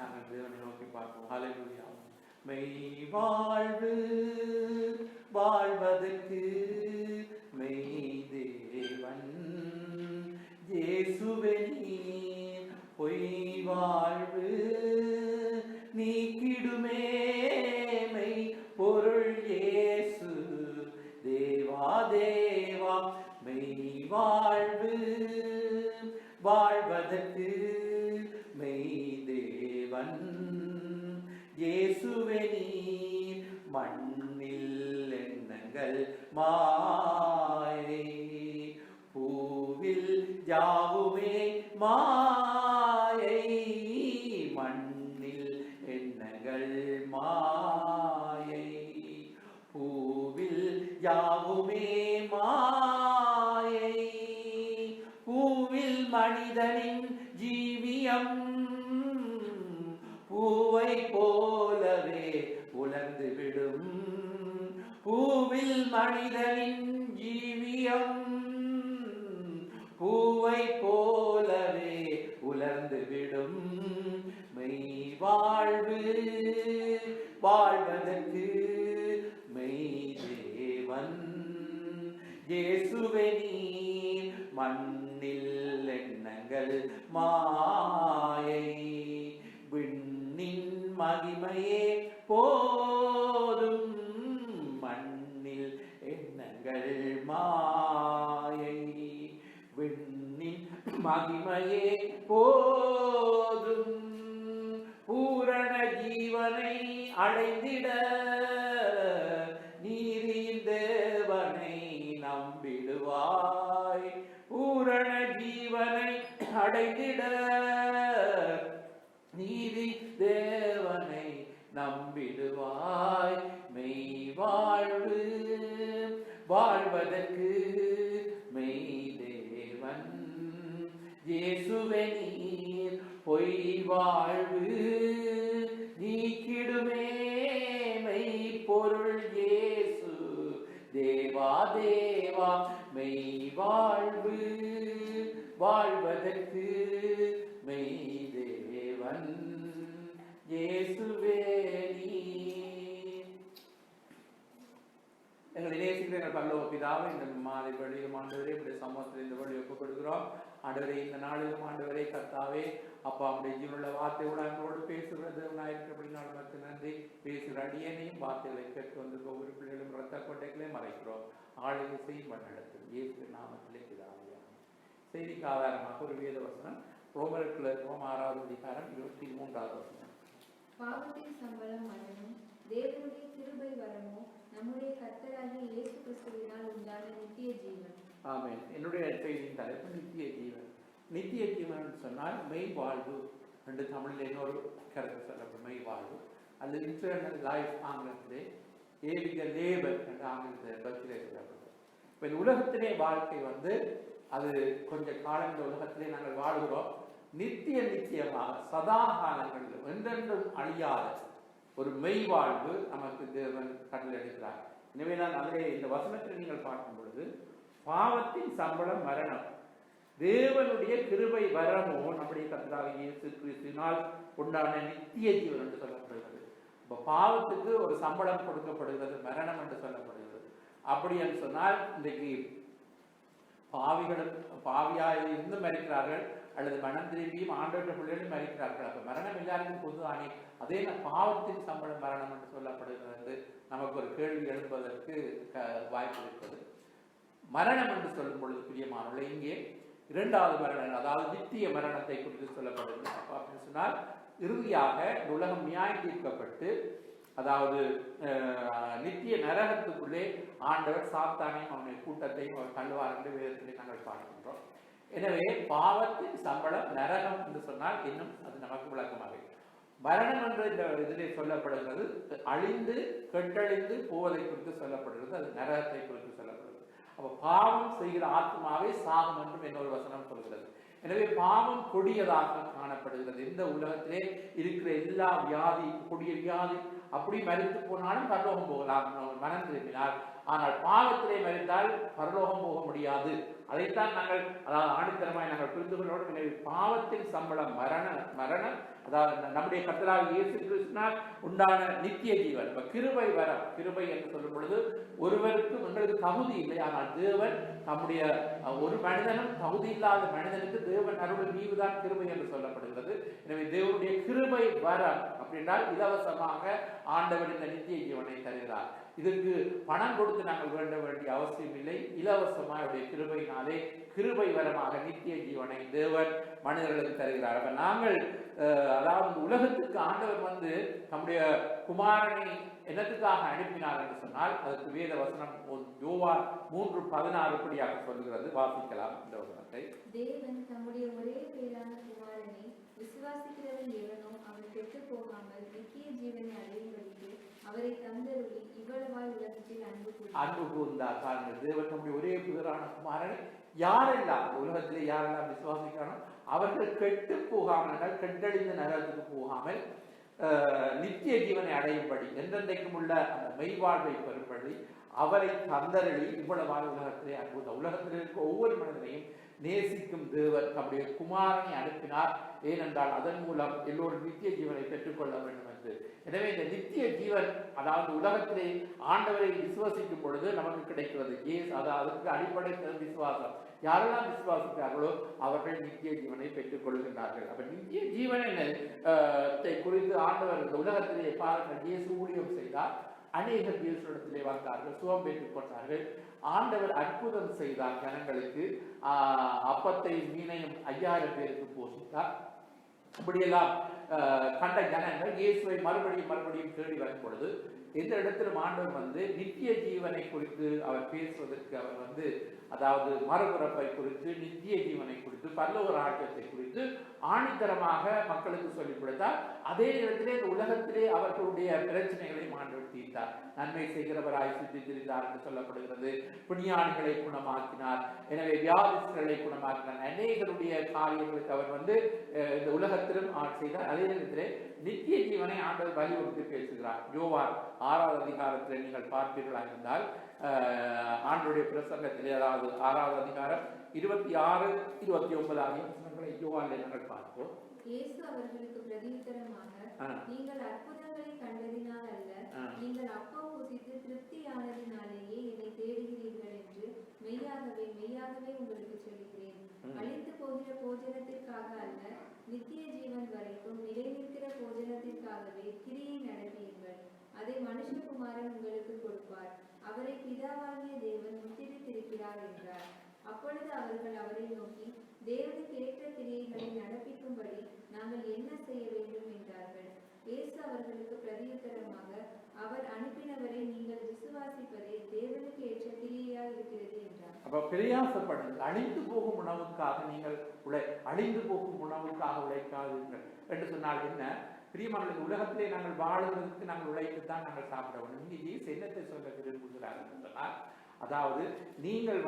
நாங்கள் தேவனை நோக்கி பார்ப்போம். ஹல்லேலூயா. மெய் வாழ்வு வாழ்வதற்கு மெய் தேவன் இயேசுவே நீர் பொய் வாழ்வு நீக்கிடுமே மெய் பொருள் இயேசு தேவா தேவா. மெய் வாழ்வு வாழ்வதற்கு மெய் தேவன் இயேசுவே நீர் மண்ணில் எண்ணங்கள் மாயை பூவில் யாவுமே மாயை மண்ணில் எண்ணங்கள் மாயை பூவில் யாவுமே மாயை பூவில் மனிதனின் ஜீவியம் பூவை போலவே உலர்ந்து விடும் பூவில் மனிதனின் ஜீவியம் பூவை போலவே உலர்ந்து விடும் மெய் வாழ்வு வாழ்வதற்கு மெய் தேவன் இயேசுவே நீர் மண்ணில் எண்ணங்கள் மாயை விண்ணின் மகிமையே போதும் மண்ணில் எண்ணங்கள் மாயை விண்ணின் மகிமையே போதும் பூரண ஜீவனை அடைந்திட நீரின் தேவனை நம்பிடுவாய் பூரண ஜீவனை அடைந்திட நீதி தேவனை நம்பிடுவாய் மெய் வாழ்வு வாழ்வதற்கு மெய் தேவன் இயேசுவே நீர் பொய் வாழ்வு நீக்கிடுமே மெய் பொருள் இயேசு தேவா தேவா. மெய் வாழ்வு வாழ்வதற்கு மெய் தேவன் இயேசுவே நீர். எங்களை நேசிக்கிற எங்கள் பரலோக பிதாவே, இந்த மாலை வழியும் ஆண்டவரே உடைய சமூகத்தில் இந்த வழி ஒப்புக் கொடுக்கிறோம். ஆண்டவரே இந்த நாளிலும் ஆண்டவரே கர்த்தாவே அப்பா உடைய ஜீவனுள்ள வார்த்தையோடு எங்களோடு பேசுகிறது இருக்கிறபடினால் நமக்கு நன்றி. பேசுகிற அடியனையும் வார்த்தைகளை கேட்டு வந்திருக்க ஒவ்வொரு பிள்ளைகளும் ரத்த கோட்டைகளையும் மறைக்கிறோம். ஆளுகை செய்யும் நடத்தும் இயேசு நாமத்திலே பிதாவே. செய்திக்கு ஆதாரமாக ஒரு வேத வசனம் ரோமருக்கு 6வது அதிகாரம் 23வது வசனம். பாவத்தின் சம்பளம் மரணம், தேவனுடைய கிருபை வரமோ நம்முடைய கர்த்தராகிய இயேசு கிறிஸ்துவினால் உண்டான நித்திய ஜீவன். ஆமென். என்னுடைய செய்தியின் தலைப்பு நித்திய ஜீவன். நித்திய ஜீவன் சொன்னால் மெய் வாழ்வு என்று தமிழில் இன்னொரு கருத்து சொல்லப்படும். மெய் வாழ்வு அல்லது இன்டர்னல் லைஃப் ஆங்கிலத்திலே ஏவிக லேபர் என்று ஆங்கிலத்தில் பக்தியிலே சொல்லப்படும். இப்போ இந்த உலகத்திலே வாழ்க்கை அது கொஞ்ச காலங்கள் உலகத்திலே நாங்கள் வாழ்கிறோம். நிச்சயமாக சதா காலங்களில் என்றென்றும் அழியாத ஒரு மெய் வாழ்வு நமக்கு தேவன் கடலில் எடுக்கிறார். எனவே நான் அதிலே இந்த வசனத்தில் நீங்கள் பார்க்கும் பொழுது பாவத்தின் சம்பளம் மரணம், தேவனுடைய கிருபை வரமோ நம்முடைய கர்த்தராகிய இயேசு கிறிஸ்துவினால் உண்டான நித்திய ஜீவன் என்று சொல்லப்படுகிறது. இப்போ பாவத்துக்கு ஒரு சம்பளம் கொடுக்கப்படுகிறது, மரணம் என்று சொல்லப்படுகிறது. அப்படி என்று சொன்னால் இன்றைக்கு பாவியாக இருந்து மறிக்கிறார்கள் அல்லது மனம் திரும்பியும் ஆண்டவருடைய பிள்ளைகளும் மறிக்கிறார்கள். அப்போ மரணம் எல்லாருக்கும் பொதுதானே, அதே பாவத்தின் சம்பளம் மரணம் என்று சொல்லப்படுகிறது. நமக்கு ஒரு கேள்வி எழுப்பதற்கு வாய்ப்பு இருக்கிறது. மரணம் என்று சொல்லும் பொழுது பிரியமானவர்களே, இங்கே இரண்டாவது மரணம், அதாவது நித்திய மரணத்தை குறித்து சொல்லப்படுகிறது. அப்படின்னு சொன்னால் இறுதியாக உலகம் நியாயம் தீர்க்கப்பட்டு, அதாவது நித்திய நரகத்துக்குள்ளே ஆண்டவர் சாத்தானையும் அவனுடைய கூட்டத்தையும் அவர் தள்ளுவார் என்று வேதத்திலே நாங்கள் பார்க்கின்றோம். எனவே பாவத்தின் சம்பளம் நரகம் என்று சொன்னால் இன்னும் அது நமக்கு விளக்கமாக. மரணம் என்று இந்த இதிலே சொல்லப்படுகிறது அழிந்து கெட்டழிந்து போவதை குறித்து சொல்லப்படுகிறது, அது நரகத்தை குறித்து சொல்லப்படுகிறது. அப்ப பாவம் செய்கிற ஆத்மாவே சாகும் என்றும் இன்னொரு வசனம் சொல்கிறது. எனவே பாவம் கொடியதாக காணப்படுகிறது. இந்த உலகத்திலே இருக்கிற எல்லா வியாதி, கொடிய வியாதி அப்படி மரித்து போனாலும் பரலோகம் போகலாம் மனம் திரும்பினால். ஆனால் பாவத்திலே மரித்தால் பரலோகம் போக முடியாது. அதைத்தான் நாங்கள் அதாவது ஆணித்தரமாய் நாங்கள் புரிந்து கொள்ளோம். எனவே பாவத்தின் சம்பளம் மரணம், அதாவது நம்முடைய கர்த்தராகிய இயேசு கிறிஸ்துவினால் உண்டான நித்திய ஜீவன். கிருபை வரம், கிருபை என்று சொல்லும் பொழுது ஒருவருக்கும் எங்களுக்கு தகுதி இல்லை, ஆனால் தேவன் நம்முடைய ஒரு மனிதனும் தகுதி இல்லாத மனிதனுக்கு தேவன் அருள் ஈவுதான் கிருபை என்று சொல்லப்படுகிறது. எனவே தேவனுடைய கிருபை வரம் அப்படின்றால் இலவசமாக ஆண்டவர் இந்த நித்திய ஜீவனை தருகிறார். இதற்கு பணம் கொடுத்து நாங்கள் வேண்ட வேண்டிய அவசியம் இல்லை. இலவசமாக அவருடைய கிருபையினாலே கிருபை வரமாக நித்திய ஜீவனை தேவன் மனிதர்களுக்கு தருகிறார். அப்ப நாங்கள் அதாவது உலகத்துக்கு ஆண்டவர் வந்து நம்முடைய குமாரனை என்னத்துக்காக அனுப்பினார் என்று சொன்னால் அதற்கு வேத வசனம் யோவான் 3:16 இப்படியாக சொல்லுகிறது. வாசிக்கலாம் இந்த வசனத்தை. தேவன் தம்முடைய ஒரே பேரான குமாரனை விசுவாசிக்கிறவன் எவனோ அவன் கெட்டு போகாமல் நித்திய ஜீவனை அடையும்படிக்கு அவரை தந்தருளி இவ்வளவாய் உலகத்தில் அன்பு கூர்ந்தார். பாருங்கள், தேவன் நம்முடைய ஒரே புதரான குமாரனை யாரெல்லாம் உலகத்திலே யாரெல்லாம் விசுவாசிக்கிறானோ அவர்கள் கெட்டு போகாமல், கெட்டழிந்த நரகத்துக்கு போகாமல் நித்திய ஜீவனை அடையும்படி என்றென்றைக்கும் உள்ள அந்த மெய்வாழ்வை பெறும்படி அவரை தந்தரளி இவ்வளவாக உலகத்திலே அற்புதம். உலகத்தில் இருக்க ஒவ்வொரு மனிதனையும் நேசிக்கும் தேவன் நம்முடைய குமாரனை அனுப்பினார். ஏனென்றால் அதன் மூலம் எல்லோரும் நித்திய ஜீவனை பெற்றுக்கொள்ள வேண்டும் என்று. எனவே இந்த நித்திய ஜீவன் அதாவது உலகத்திலே ஆண்டவரை விசுவாசிக்கும் பொழுது நமக்கு கிடைக்கிறது. அதற்கு அடிப்படை விசுவாசம். யாரெல்லாம் விசுவாசிக்கிறார்களோ அவர்கள் நித்திய ஜீவனை பெற்றுக் கொள்கின்றார்கள். அப்ப நித்திய ஜீவனை குறித்து ஆண்டவர் இந்த உலகத்திலே பாருங்கள், இயேசு ஊழியம் செய்தார். அநேகர் இயேசுவிடத்திலே வந்தார்கள், சுகம் பெற்றுக் கொண்டார்கள். ஆண்டவர் அற்புதம் செய்தார். ஜனங்களுக்கு அப்பத்தை மீனையும் 5000 பேருக்கு போஷித்தார். இப்படியெல்லாம் கண்ட ஜனங்கள் இயேசுவை மறுபடியும் தேடி வரும் பொழுது எந்த இடத்திலும் ஆண்டவர் வந்து நித்திய ஜீவனை குறித்து அவர் பேசுவதற்கு அவர் அதாவது மறுபிறப்பை குறித்து, நித்திய ஜீவனை குறித்து, பரலோக ராஜ்யத்தை குறித்து ஆணித்தரமாக மக்களுக்கு சொல்லிக் கொடுத்தார். அதே நேரத்திலே இந்த உலகத்திலே அவர்களுடைய பிரச்சனைகளை ஆண்டவர் தீர்த்தார். நன்மை செய்கிறவராய் சுற்றி திரிந்தார் என்று சொல்லப்படுகிறது. புண்ணியானிகளை குணமாக்கினார். எனவே வியாதிஸ்தர்களை குணமாக்கினார். அநேகருடைய காரியங்களுக்கு அவர் இந்த உலகத்திலும் செய்தார். அதே நேரத்திலே நித்திய ஜீவனை ஆண்டவர் வலியுறுத்தி பேசுகிறார். யோவான் 6வது அதிகாரத்தில் நீங்கள் பார்ப்பீர்களாக இருந்தால் ஆண்டவருடைய பிரசங்கத்திலே அதாவது 6வது அதிகாரம் 26, 29 ஆகிய வசனங்களை யோவானிலே நாங்கள் பார்ப்போம். இயேசு அவர்களுக்கு பிரதியுத்தரமாக, நீங்கள் அற்புதங்களை கண்டதினால் அல்ல, நீங்கள் அப்பம் புசித்து திருப்தியானதினாலேயே என்னை தேடுகிறீர்கள் என்று மெய்யாகவே உங்களுக்கு சொல்கிறேன். அழிந்து போகிற போஜனத்திற்காக அல்ல, நித்திய ஜீவன் வரைக்கும் நிலைநிற்கிற போஜனத்திற்காகவே கிரியை நடப்பீர்கள். அதை மனுஷகுமாரன் உங்களுக்கு கொடுப்பார். அவரை பிதாவாகிய தேவன் முத்திரித்திருக்கிறார் என்றார். அப்பொழுது அவர்கள் அவரை நோக்கி, தேவனுக்கு ஏற்ற கிரியைகளை நடப்பிக்கும்படி நாங்கள் என்ன செய்ய வேண்டும் என்றார்கள். இயேசு அவர்களுக்கு பிரதியுத்தரமாக, அவர் அனுப்பினவரை நீங்கள் விசுவாசிப்பதே தேவனுக்கு ஏற்ற கிரியையா இருக்கிறது என்றார். அப்ப பிரயாசப்படுங்கள், அழிந்து போகும் உணவுக்காக நீங்கள் அழிந்து போகும் உணவுக்காக உழைக்காதீர்கள் என்று சொன்னால் என்ன? பிரியமானவர்களே, உலகத்திலே நாங்கள் வாழுவதற்கு நாங்கள் உழைத்துத்தான் நாங்கள் சாப்பிட வேண்டும். இங்கே என்னத்தை சொல்ல விரும்புகிறார் என்று சொன்னால், அதாவது நீங்கள்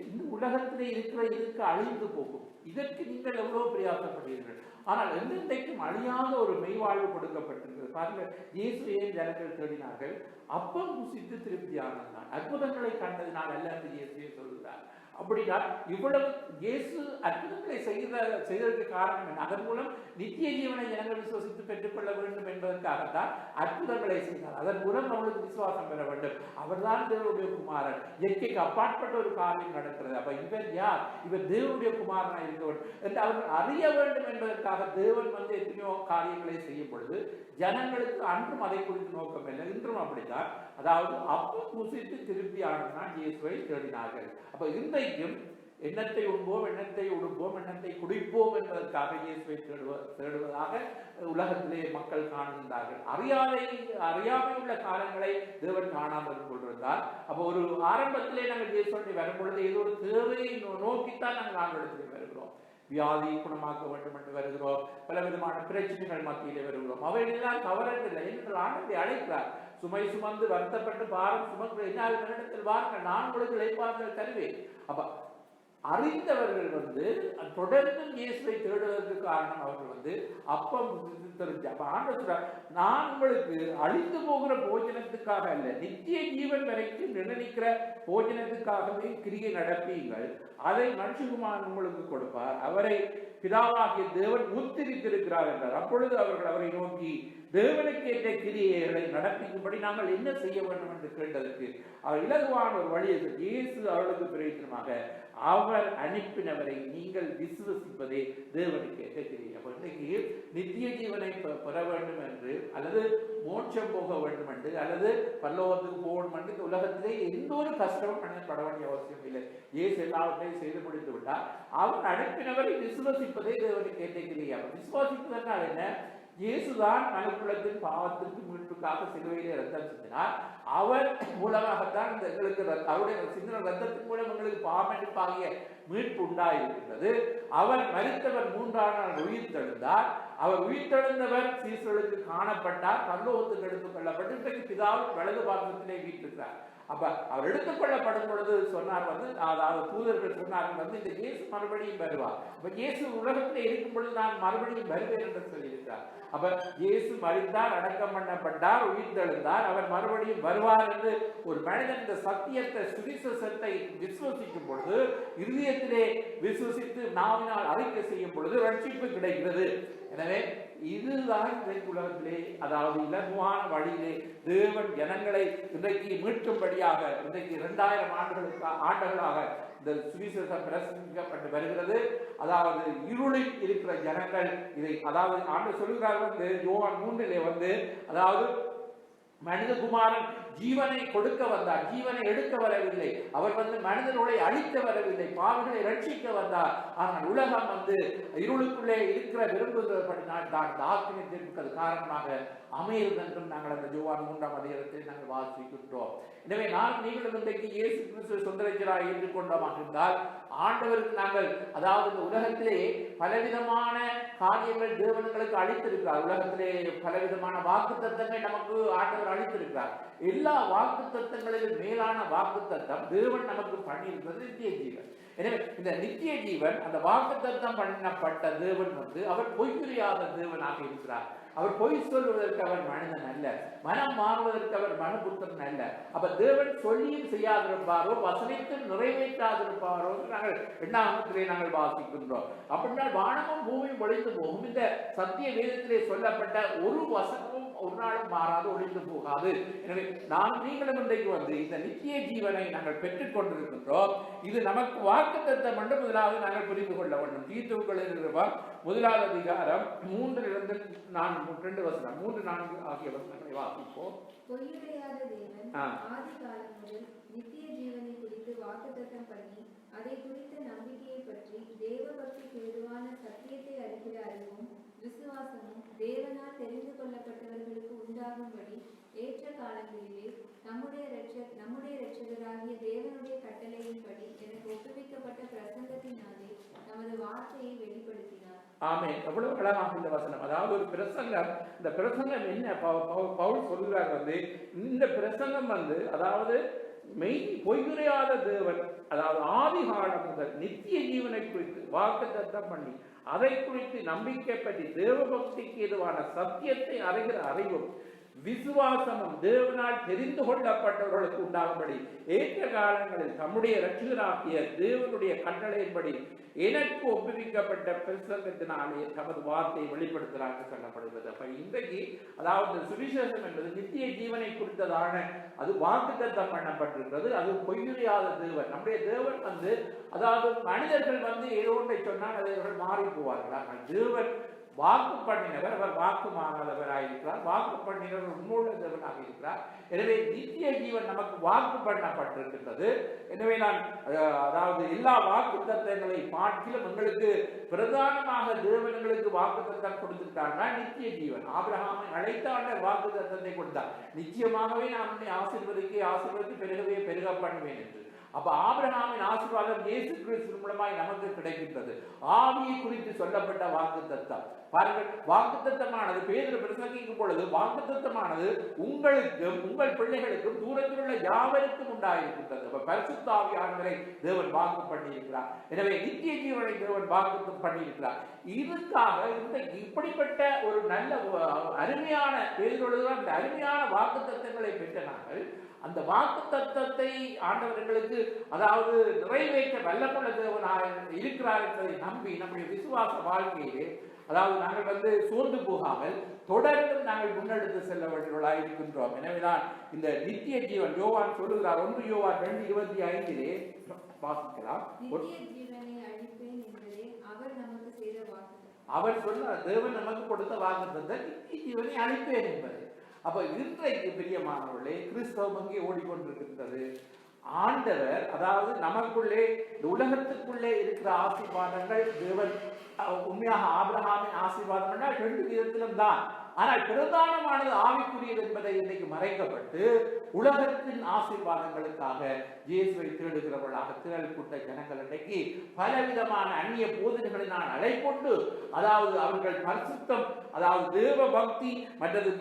இந்த உலகத்திலே இருக்கிற இதுக்கு அழிந்து போகும், இதற்கு நீங்கள் எவ்வளவு பிரயாசப்படுவீர்கள். ஆனால் என்றைக்கும் அழியாத ஒரு மெய்வாழ்வு கொடுக்கப்பட்டிருக்கிறது. பாருங்கள், இயேசு ஏன் ஜனங்கள் தேடினார்கள்? அப்பம் புசித்து திருப்தியானதுதான், அற்புதங்களை கண்டதினால் அல்ல என்று இயேசுவே சொல்கிறார். அப்படின்னா இவ்வளவு இயேசு அற்புதங்களை செய்ததற்கு காரணம் என்ன? அதன் மூலம் நித்திய ஜீவனை ஜனங்கள் விசுவாசித்து பெற்றுக்கொள்ள வேண்டும் என்பதற்காகத்தான் அற்புதங்களை செய்தார். அதன் மூலம் அவர்களுக்கு விசுவாசம் பெற வேண்டும். அவர்தான் தேவனுடைய குமாரன். இயற்கைக்கு அப்பாற்பட்ட ஒரு காரியம் நடக்கிறது. அப்ப இவர் யார்? இவர் தேவனுடைய குமாரனாக இருக்கவர் என்று அவர்கள் அறிய வேண்டும் என்பதற்காக தேவன் எத்தனையோ காரியங்களை செய்யும் பொழுது ஜனங்களுக்கு அன்றும் அதை குறித்து நோக்கம் இல்லை, இன்றும் அப்படித்தான். அதாவது அப்பம் புசித்து திருப்தி ஆனதுதான் இயேசுவை தேடினார்கள். அப்ப இன்றைக்கும் எண்ணத்தை உண்போம், எண்ணத்தை உடுப்போம், எண்ணத்தை குடிப்போம் என்பதற்காக இயேசுவை தேடுவதாக உலகத்திலே மக்கள் காணுகின்றார்கள். அறியாமை உள்ள காலங்களை தேவன் காணாமல் கொண்டிருந்தார். அப்போ ஒரு ஆரம்பத்திலே நாங்கள் இயேசுவை வரும் பொழுது ஏதோ ஒரு தேவையை நோக்கித்தான் நாங்கள் ஆண்டவரிடத்திலே வருகிறோம். வியாதியை குணமாக்க வேண்டும் என்று வருகிறோம். பல விதமான பிரச்சனைகள் மத்தியிலே வருகிறோம். அவையெல்லாம் தவறவில்லை என்று ஆண்டவரை அழைக்கிறார். சுமை சுமந்து வருத்தப்பட்டு பாரம் சுமக்கிற என்ன இடத்தில் வாருங்கள், நான் உங்களுக்கு இளைப்பாறுதல் தருவேன். அப்ப அறிந்தவர்கள் தொடர்ந்து இயேசுவை தேடுவதற்கு காரணம் அவர்கள் அப்பம் தெரிஞ்சு. அப்ப ஆண்டவர் நான் உங்களுக்கு அழிந்து போகிற போஜனத்துக்காக அல்ல, நித்திய ஜீவன் வரைக்கும் நிர்ணயிக்கிற போஜனத்துக்காகவே கிரியை நடப்பீங்கள், அதை மனுஷகுமாரன் உங்களுக்கு கொடுப்பார், அவரை பிதாவாகிய தேவன் முத்திரித்திருக்கிறார் என்றார். அப்பொழுது அவர்கள் அவரை நோக்கி தேவனுக்கு ஏற்ற கிரியைகளை நடப்பிக்கும்படி நாங்கள் என்ன செய்ய வேண்டும் என்று கேட்டதற்கு அவர் இலகுவான ஒரு வழியை இயேசு அவர்களுக்கு பிரயோஜனமாக அவர் அனுப்பினவரை நீங்கள் விசுவசிப்பதே தேவனுக்கு ஏற்ற கிரியை. அப்ப இன்றைக்கு நித்திய ஜீவனை பெற வேண்டும் என்று அல்லது மோட்சம் போக வேண்டும் என்று அல்லது பரலோகத்துக்கு போகணும் என்று இந்த உலகத்திலே எந்த ஒரு கஷ்டமும் பட வேண்டிய அவசியம் இல்லை. இயேசு எல்லாவற்றையும் செய்து முடித்து விட்டார். அவர் அனுப்பினவரை விசுவசிப்பதே தேவனுக்கு ஏற்ற கிரியை. அப்ப விசுவாசிப்பதனால் என்ன? இயேசுதான் மனுக்குலத்தின் பாவத்திற்கு மீட்புக்காக சிலுவையிலே ரத்தம் சிந்தினார். அவர் மூலமாகத்தான் எங்களுக்கு அவருடைய சிந்தின ரத்தத்தின் மூலம் எங்களுக்கு பாவமன்னிப்பாகிய மீட்பு உண்டாயிருக்கின்றது. அவர் மரித்தவர் 3ஆம் நாள் உயிர்த்தெழுந்தார். அவர் உயிர்த்தெழுந்தவர் சீசர்களுக்கு காணப்பட்டார், பரலோகத்துக்கு எடுத்துக் கொள்ளப்பட்டு இன்றைக்கு பிதாவின் வலது பாகத்திலே வீட்டிருக்கிறார். அப்ப அவர் எடுத்துக் கொள்ளப்படும் பொழுது சொன்னார் அதாவது தூதர்கள் சொன்னார்கள் இந்த இயேசு மறுபடியும் வருவார். அப்ப இயேசு உலகத்திலே இருக்கும் பொழுது நான் மறுபடியும் வருவேன் என்று சொல்லியிருக்கிறார். அப்ப இயேசு மரித்தார், அடக்கம் பண்ணப்பட்டார், உயிர்த்தெழுந்தார், அவர் மறுபடியும் வருவார் என்று ஒரு மனிதன் இந்த சத்தியத்தை சுவிசேஷத்தை விசுவசிக்கும் பொழுது, இருதயத்திலே விசுவசித்து நாவினால் அறிக்கை செய்யும் பொழுது ரட்சிப்பு கிடைக்கிறது. எனவே இதுதான் இன்றைக்கு உலகத்திலே அதாவது இலகுவான வழியிலே தேவன் ஜனங்களை இன்றைக்கு மீட்கும்படியாக இன்றைக்கு 2000 ஆண்டுகளாக இந்த சுவிசேஷம் பிரசங்கிக்கப்பட்டு வருகிறது. அதாவது இருளில் இருக்கிற ஜனங்கள் இதை அதாவது ஆண்டு சொல்லுகிறார்கள் யோவான் 3 அதாவது மனிதகுமாரன் ஜீவனை கொடுக்க வந்தார், ஜீவனை எடுக்க வரவில்லை. அவர் மனிதர்களை அழிக்க வரவில்லை, பாவிகளை ரட்சிக்க வந்தார். ஆனால் உலகம் இருளுக்குள்ளே இருக்கிற விரும்புகிறபடினால் தான் தாக்கினத்திற்கு காரணமாக அமைகிறது என்றும் நாங்கள் அந்த யோவான் 3ஆம் அதிகாரத்தில் நாங்கள் வாசிக்கின்றோம். எனவே நீங்களும் இன்றைக்கு இயேசு கிறிஸ்துவை சொந்த ரட்சகராக ஏற்றுக்கொண்டோமாக இருந்தால் ஆண்டவருக்கு நாங்கள் அதாவது இந்த உலகத்திலே பலவிதமான காரியங்கள் தேவன்களுக்கு அளித்திருக்கிறார். உலகத்திலே பலவிதமான வாக்குத்தத்தங்கள் நமக்கு ஆண்டவர் அளித்திருக்கிறார். எல்லா வாக்குத்தத்தங்களிலும் மேலான வாக்குத்தத்தம் தேவன் நமக்கு பண்ணியிருக்கிறது நித்திய ஜீவன். எனவே இந்த நித்திய ஜீவன் அந்த வாக்குத்தத்தம் பண்ணப்பட்ட தேவன் அவர் பொய்யுரையாத தேவனாக இருக்கிறார். அவர் பொய் சொல்வதற்கு அவர் மனிதன் அல்ல, மனம் மாறுவதற்கு அவர் மனுபுத்திரன் அல்ல. அப்ப தேவன் சொல்லியும் செய்யாதிருப்பாரோ வசனத்தில் நிறைவேற்றாதிருப்பாரோ நாங்கள் 8ஆம் நாங்கள் வாசிக்கின்றோம். அப்படின்னா வானமும் பூமியும் ஒழிந்து போகும். இந்த சத்திய வேதத்திலே சொல்லப்பட்ட ஒரு வசனமும் ஒரு நாளும் மாறாது, ஒழிந்து போகாது. எனவே நீங்களும் இன்றைக்கு இந்த நித்திய ஜீவனை நாங்கள் பெற்றுக் கொண்டிருக்கின்றோம். இது நமக்கு வாக்குத்தத்தம் என்று முதலாவது நாங்கள் புரிந்து கொள்ள வேண்டும். தீத்துக்களில் 1ஆம் அதிகாரம் 3-2 வசனம் 3-4 ஆகிய வசனங்களை வாசிப்போம். பொய்யுரையாத தேவன் ஆதி காலம் முதல் நித்திய ஜீவனை குறித்து வாக்குத்தத்தம் பண்ணி அதை குறித்த நம்பிக்கையை பற்றி தேவ பக்திக்கு ஏதுவான சத்தியத்தை அறிகிற அறிவும் விசுவாசமும் தேவனால் தெரிந்து கொள்ளப்பட்டவர்களுக்கு உண்டாகும்படி ஏற்ற காலங்களிலே நம்முடைய இரட்சகராகிய தேவனுடைய கட்டளையின்படி எனக்கு ஒப்புவிக்கப்பட்ட பிரசங்கத்தினாலே நமது வார்த்தையை வெளிப்படுத்தினார். ஆமென். எவ்வளவு அழகாக இந்த வசனம். அதாவது ஒரு பிரசங்கம், இந்த பிரசங்கம் என்ன பவுல் சொல்கிறார் இந்த பிரசங்கம் அதாவது பொய்யுரையாத தேவன் அதாவது ஆதி காலம் முதல் நித்திய ஜீவனை குறித்து வாக்குத்தத்தம் பண்ணி அதை குறித்து நம்பிக்கை பற்றி தேவ பக்திக்கு ஏதுவான சத்தியத்தை அறிகிற அறிவும் விசுவாசமும் தேவனால் தெரிந்து கொள்ளப்பட்டவர்களுக்கு உண்டாகும்படி ஏற்ற காலங்களில் தம்முடைய இரட்சகராகிய தேவனுடைய கட்டளையின்படி எனக்கு ஒப்புவிக்கப்பட்ட பிரசங்கத்தினாலே தமது வார்த்தையை வெளிப்படுத்துகிறார்கள் சொல்லப்படுகிறது. அப்ப இன்றைக்கு அதாவது சுவிசேஷம் என்பது நித்திய ஜீவனை குறித்ததான அது வாக்குத்தத்தம் பண்ணப்பட்டிருக்கிறது. அது பொய்யுரையாத தேவன். நம்முடைய தேவன் அதாவது மனிதர்கள் ஏதோ ஒன்றை சொன்னால் அவர்கள் மாறி போவார்கள். ஆனால் தேவன் வாக்கு பண்ணினவர், அவர் வாக்கு மாறாதவராயிருக்கிறார். வாக்கு பண்ணினவர் உண்மையுள்ள தேவனாக இருக்கிறார். எனவே நித்திய ஜீவன் நமக்கு வாக்கு பண்ணப்பட்டிருக்கின்றது. எனவே அதாவது எல்லா வாக்கு தத்தங்களை பார்க்கிலும் எங்களுக்கு பிரதானமாக தேவன்களுக்கு வாக்கு தத்தம் கொடுத்திருக்காங்க நித்திய ஜீவன். ஆபிரகாமை அழைத்த வாக்கு தத்தத்தை கொடுத்தார். நிச்சயமாகவே நான் உன்னை ஆசீர்வதித்து பெருகவே பெருக பண்ணுவேன் என்று. அப்ப ஆபிரகாமின் ஆசீர்வாதம் இயேசு கிறிஸ்து மூலமாய் நமக்கு கிடைக்கின்றது. ஆவியை குறித்து சொல்லப்பட்ட வாக்குத்தத்தம் பாருங்கள், வாக்குத்தத்தமானது பேதுரு பிரசங்கிக்கும் பொழுது வாக்குத்தத்தமானது உங்களுக்கும் உங்கள் பிள்ளைகளுக்கும் தூரத்தில் உள்ள யாவருக்கும் உண்டாயிருக்கின்றது. அப்ப பரிசுத்த ஆவியானவரை தேவன் வாக்கு பண்ணியிருக்கிறார். எனவே நித்திய ஜீவனை தேவன் வாக்குத்தம் பண்ணியிருக்கிறார். இதுக்காக இந்த இப்படிப்பட்ட ஒரு நல்ல அருமையான பேதுருதான் இந்த அருமையான வாக்குத்தத்தங்களை பெற்ற நாங்கள் அந்த வாக்கு தத்தத்தை ஆண்டவர்களுக்கு அதாவது நிறைவேற்ற வல்லமுள்ள தேவனாக இருக்கிறார் என்பதை நம்பி நம்முடைய விசுவாச வாழ்க்கையிலே அதாவது நாங்கள் சோர்ந்து போகாமல் தொடர்ந்து நாங்கள் முன்னெடுத்து செல்ல வேண்டியவர்களாக இருக்கின்றோம். எனவேதான் இந்த நித்திய ஜீவன் யோவான் சொல்லுகிறார், 1 யோவான் 2:25 வாசிக்கலாம். அவர் சொன்ன தேவன் நமக்கு கொடுத்த வாக்குத்தத்தம் நித்திய ஜீவனை அளிப்பேன் என்பது. அப்ப இன்றைக்கு பிரியமானவர்களே கிறிஸ்தவம் அங்கே ஓடிக்கொண்டிருக்கின்றது. ஆண்டவர் அதாவது நமக்குள்ளே இந்த உலகத்துக்குள்ளே இருக்கிற ஆசீர்வாதங்கள் தேவன் உண்மையாக ஆபிரகாமின் ஆசீர்வாதம் என்றால் 2 விதத்திலும் தான். ஆனால் பிரதானமானது ஆவிக்குரியது என்பதை இன்றைக்கு மறைக்கப்பட்டு உலகத்தின் ஆசீர்வாதங்களுக்காக இயேசுவை தேடுகிறவர்களாக திரள் கூட்ட ஜனங்கள் இன்றைக்கு பலவிதமான அந்நிய போதனைகளை நான் அழைக்கொண்டு அதாவது அவர்கள் பரிசுத்தம் அதாவது தேவ பக்தி மற்றது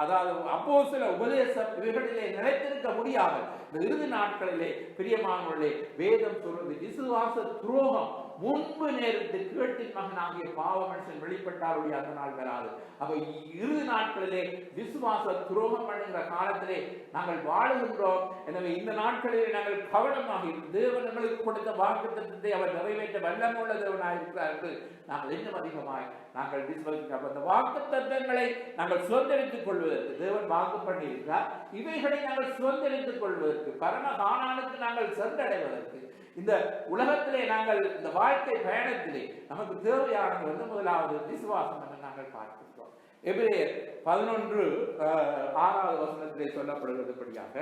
அதாவது அப்போஸ்தல உபதேசம் இவைகளிலே நிலைத்திருக்க முடியாது. இந்த இறுதி நாட்களிலே பிரியமானவர்களே வேதம் சொல்வது விசுவாச துரோகம் முன்பு நேரத்து கேட்டின் மகனாகிய பாவ மனுஷன் வெளிப்பட்டாருடைய அந்த நாள் வராது. அப்ப இறுதி நாட்களிலே விசுவாச துரோகம் பண்ணுகிற காலத்திலே நாங்கள் வாழுகின்றோம். எனவே இந்த நாட்களிலே நாங்கள் கவனமாக தேவன் எங்களுக்கு கொடுத்த வாக்குத்தத்தத்தை அவர் நிறைவேற்ற வல்லமுள்ள தேவனாக இருக்கிறார் என்று நாங்கள் இன்னும் அதிகமாய் நாங்கள் விசுவாசிக்கிறோம். அந்த வாக்குத்தத்தங்களை நாங்கள் சுதந்திரித்துக் கொள்வதற்கு தேவன் வாக்கு பண்ணியிருக்கிறார். இவைகளை நாங்கள் சுதந்திரித்துக் கொள்வதற்கு பரம கானானுக்கு நாங்கள் சென்றடைவதற்கு இந்த உலகத்திலே நாங்கள் இந்த வாழ்க்கை பயணத்திலே நமக்கு தேவையானது முதலாவது விசுவாசம் என்று நாங்கள் பார்க்கிறோம். எபிரேயர் 11:6 சொல்லப்படுகிறபடியாக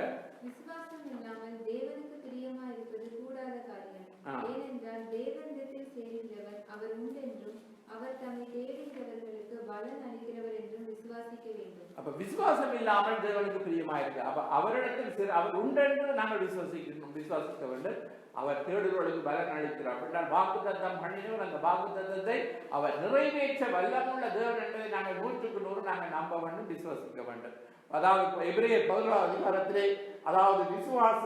விசுவாசம் இல்லாமல் தேவனுக்கு பிரியமா இருப்பது கூடாத காரியம். ஏனென்றால் தேவனிடத்தில் சேருகிறவர் அவர் உண்டென்றும் அவர் தம்மை தேடுகிறவர்களுக்கு பலன் அளிக்கிறவர் என்றும் விசுவாசிக்க வேண்டும். அப்ப விசுவாசம் இல்லாமல் தேவனுக்கு பிரியமா இருக்கு. அப்ப அவரிடத்தில் அவர் உண்டென்று நாங்கள் விசுவாசிக்க வேண்டும். அவர் தேடுகிறவர்களுக்கு பலன் அளிக்கிறார் என்றால் வாக்குத்தத்தம் பண்ணினவர் அந்த வாக்குத்தத்தத்தை அவர் நிறைவேற்ற வல்லமுள்ள தேவன் என்பதை நாங்கள் 100% நாங்கள் நம்ப வேண்டும், விசுவாசிக்க வேண்டும். அதாவது எபிரேயர் 11 அதாவது விசுவாச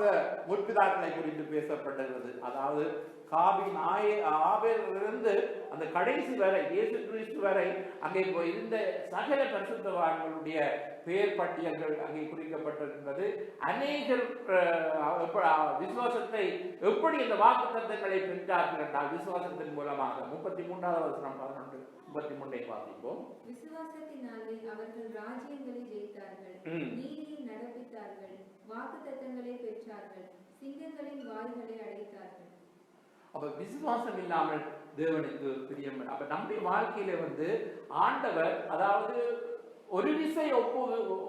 முற்பிதாக்களை குறித்து பேசப்பட்டிருக்கிறது. அதாவது காபின் ஆபேலிலிருந்து அந்த கடைசி வரை இயேசு கிறிஸ்து வரை அங்கே இருந்த சகல பரிசுத்தவான்களுடைய பெயர் பட்டியல்கள் அங்கே குறிக்கப்பட்டிருக்கிறது. அநேகர் விசுவாசத்தை எப்படி இந்த வாக்குத்தத்தங்களை பெற்றார்கள் என்றால் விசுவாசத்தின் மூலமாக 33 வாசிப்போம். விசுவாசத்தினாலே அவர்கள் ராஜ்யங்களை ஜெயித்தார்கள், நீதியை நடப்பித்தார்கள், வாக்குத்தத்தங்களை பெற்றார்கள், சிங்கங்களின் வாய்களை அடைத்தார்கள். அப்ப விசுவாசம் இல்லாமல் தேவனுக்கு பிரியம். அப்ப நம்முடைய வாழ்க்கையில ஆண்டவர் அதாவது ஒரு விசை